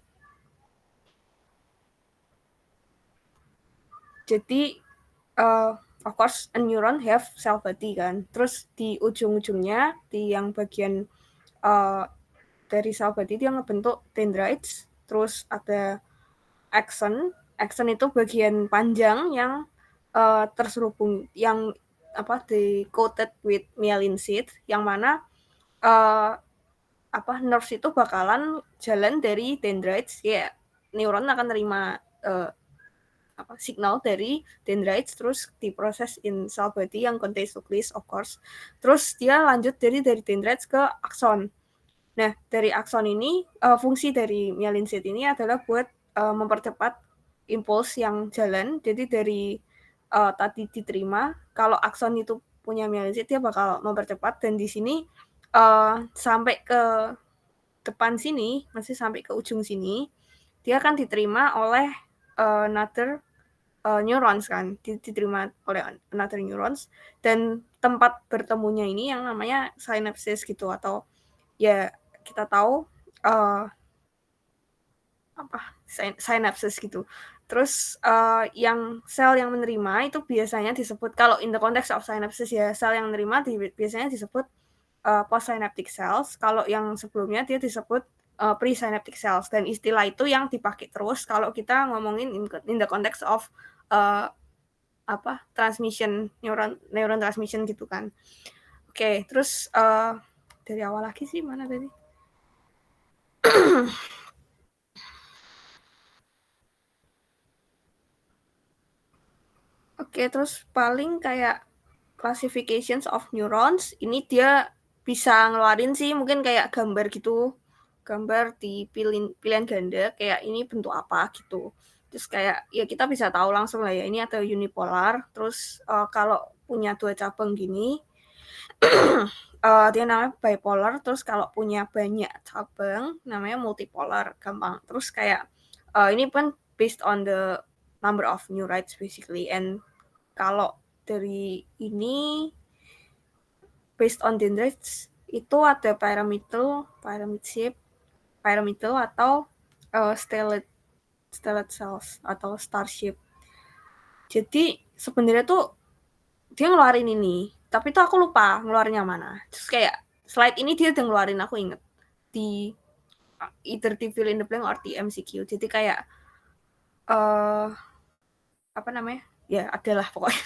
Jadi of course a neuron have cell body kan. Terus di ujung-ujungnya di yang bagian dari cell body dia ngebentuk dendrites. Terus ada axon. Axon itu bagian panjang yang terselubung, yang coated with myelin sheath, yang mana nerves itu bakalan jalan dari dendrites, ya neuron akan terima signal dari dendrites, terus diproses in cell body yang contains nucleus of course. Terus dia lanjut dari dendrites ke akson. Nah, dari akson ini fungsi dari myelin sheath ini adalah buat mempercepat impuls yang jalan. Jadi dari tadi diterima, kalau akson itu punya myelin sheath dia bakal mempercepat, dan di sini sampai ke depan sini, masih sampai ke ujung sini, dia akan diterima oleh another neurons kan, diterima oleh another neurons, dan tempat bertemunya ini yang namanya synapses gitu, atau ya kita tahu synapses gitu. Terus yang sel yang menerima itu biasanya disebut, kalau in the context of synapses ya, sel yang menerima biasanya disebut postsynaptic cells. Kalau yang sebelumnya dia disebut presynaptic cells, dan istilah itu yang dipakai terus kalau kita ngomongin in the context of transmission, neuron transmission gitu kan. Oke, terus dari awal lagi sih mana tadi? Oke, terus paling kayak classifications of neurons, ini dia bisa ngeluarin sih mungkin kayak gambar gitu, gambar di pilihan ganda, kayak ini bentuk apa gitu. Terus kayak ya kita bisa tahu langsung lah ya, ini ada unipolar, terus kalau punya 2 cabang gini, dia namanya bipolar, terus kalau punya banyak cabang namanya multipolar, gampang. Terus kayak ini kan based on the number of neurites basically, and kalau dari ini based on dendrites itu ada pyramidal shape, pyramidal atau stellate cells atau star shape. Jadi sebenarnya tuh dia ngeluarin ini, tapi tuh aku lupa ngeluarin yang mana. Terus kayak slide ini dia udah ngeluarin, aku inget di either di fill in the blank or di MCQ. Jadi kayak apa namanya? Ya adalah pokoknya.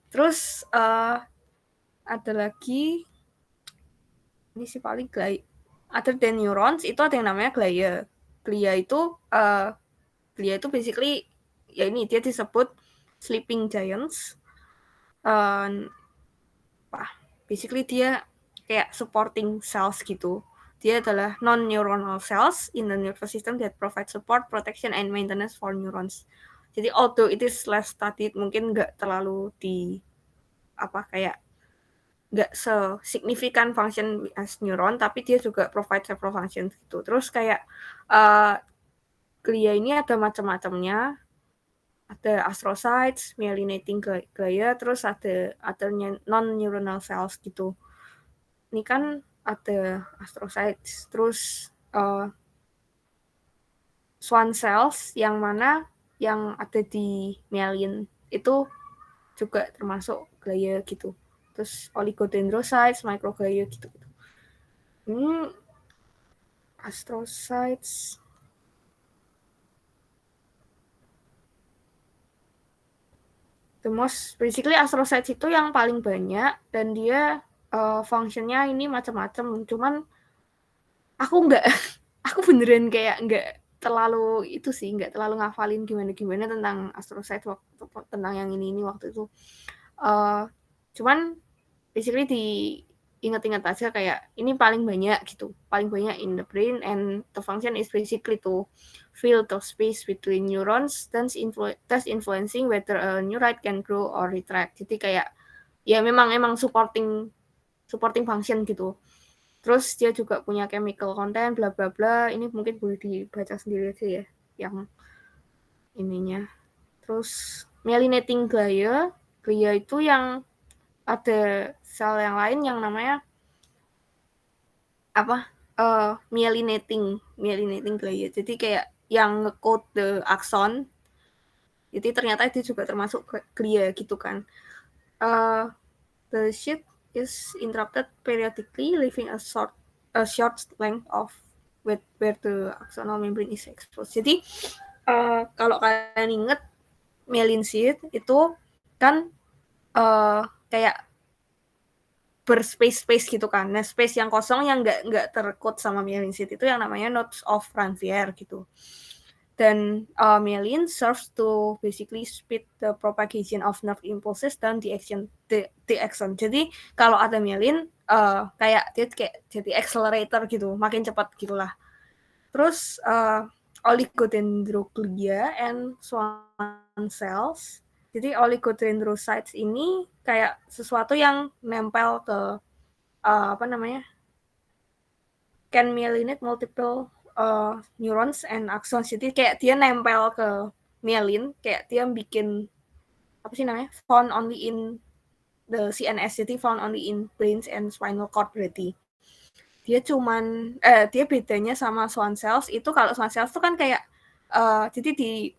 Terus ada lagi ini sih paling other than neurons itu ada yang namanya glia. Glia itu basically ya ini dia disebut sleeping giants. Basically dia kayak supporting cells gitu. Dia adalah non-neuronal cells in the nervous system that provide support, protection, and maintenance for neurons. Jadi although it is less studied, mungkin nggak terlalu kayak nggak se-signifikan function as neuron, tapi dia juga provide several functions gitu. Terus kayak glia ini ada macam-macamnya, ada astrocytes, myelinating glia, terus ada non-neuronal cells gitu. Ini kan ada astrocytes, terus Schwann cells yang mana yang ada di myelin itu juga termasuk glia gitu. Terus oligodendrocytes, microglia gitu. Ini astrocytes. Basically astrocytes itu yang paling banyak dan dia fungsinya ini macam-macam. Cuman aku beneran kayak nggak terlalu itu sih, nggak terlalu ngafalin gimana tentang astrocytes tentang yang ini waktu itu. Cuman basically diingat-ingat aja kayak ini paling banyak gitu, paling banyak in the brain, and the function is basically to fill the space between neurons, thus influencing whether a neurite can grow or retract. Jadi kayak ya memang supporting function gitu. Terus dia juga punya chemical content bla bla bla. Ini mungkin boleh dibaca sendiri aja ya yang ininya. Terus myelinating glia itu yang ada sel yang lain yang namanya myelinating glia. Jadi kayak yang nge-code the axon. Jadi ternyata itu juga termasuk glia gitu kan. The sheet is interrupted periodically, leaving a short length of where the axonal membrane is exposed. Jadi kalau kalian inget myelin sheath itu kan kayak berspace gitu kan. Nah, space yang kosong yang nggak terkode sama myelin sheath itu yang namanya nodes of Ranvier gitu. Dan myelin serves to basically speed the propagation of nerve impulses dan the axon. Jadi kalau ada myelin kayak dia kayak jadi accelerator gitu, makin cepat gitulah. Terus oligodendroglia and Schwann cells. Jadi oligodendrocytes ini kayak sesuatu yang nempel ke can myelinate multiple neurons and axons. Jadi kayak dia nempel ke myelin, kayak dia bikin found only in the CNS, jadi found only in brains and spinal cord berarti. Dia bedanya sama Schwann cells itu, kalau Schwann cells itu kan kayak jadi di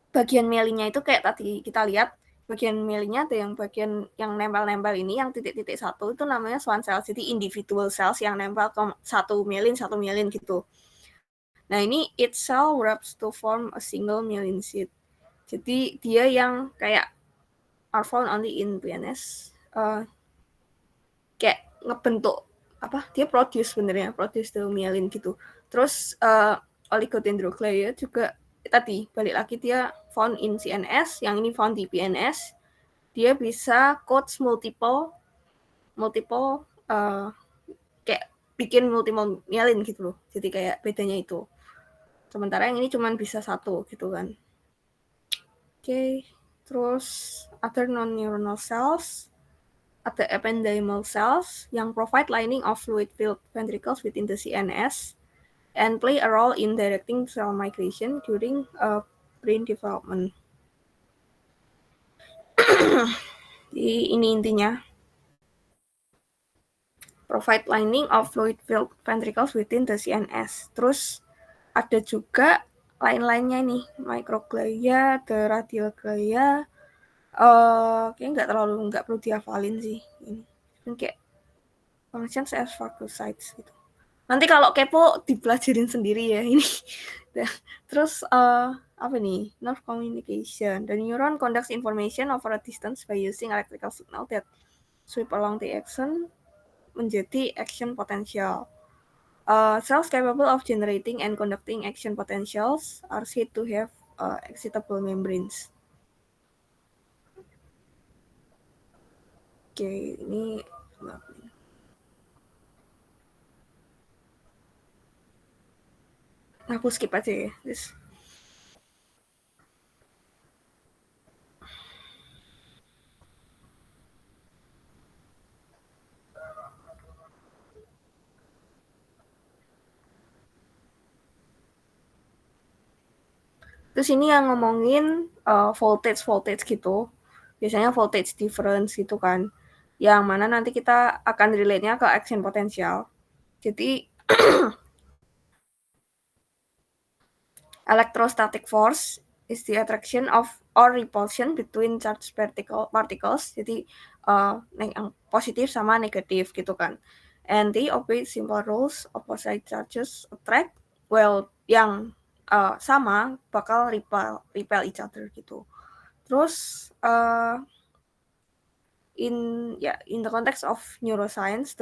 bagian myelinnya itu kayak tadi kita lihat bagian myelinnya ada yang bagian yang nempel-nempel ini yang titik-titik satu itu namanya Schwann cells, jadi individual cells yang nempel ke satu myelin gitu. Nah ini each cell wraps to form a single myelin sheath. Jadi dia yang kayak are found only in PNS. kayak ngebentuk dia produce the myelin gitu. Terus oligodendroglaya juga tadi balik lagi dia found in CNS, yang ini found di PNS. Dia bisa codes multiple kayak bikin multiple myelin gitu loh. Jadi kayak bedanya itu. Sementara yang ini cuma bisa satu gitu kan. Oke. Terus other non-neuronal cells, ada ependymal cells yang provide lining of fluid-filled ventricles within the CNS and play a role in directing cell migration during brain development. Jadi ini intinya. Provide lining of fluid-filled ventricles within the CNS. Terus ada juga lain-lainnya nih, microglia, the radial glia. Kayaknya nggak perlu dihafalin sih ini. Kayak functions as phagocytes gitu. Nanti kalau kepo dipelajarin sendiri ya ini. Terus apa nih? Nerve communication. The neuron conducts information over a distance by using electrical signal that sweep along the axon menjadi action potential. Cells capable of generating and conducting action potentials are said to have excitable membranes. Oke, ini aku skip aja ya. Terus ini yang ngomongin voltage gitu. Biasanya voltage difference gitu kan. Yang mana nanti kita akan relate-nya ke action potential. Jadi electrostatic force is the attraction of or repulsion between charged particles. Jadi yang positif sama negatif gitu kan. And they obey simple rules. Opposite charges attract, well yang sama bakal repel each other gitu. Terus in the context of neuroscience,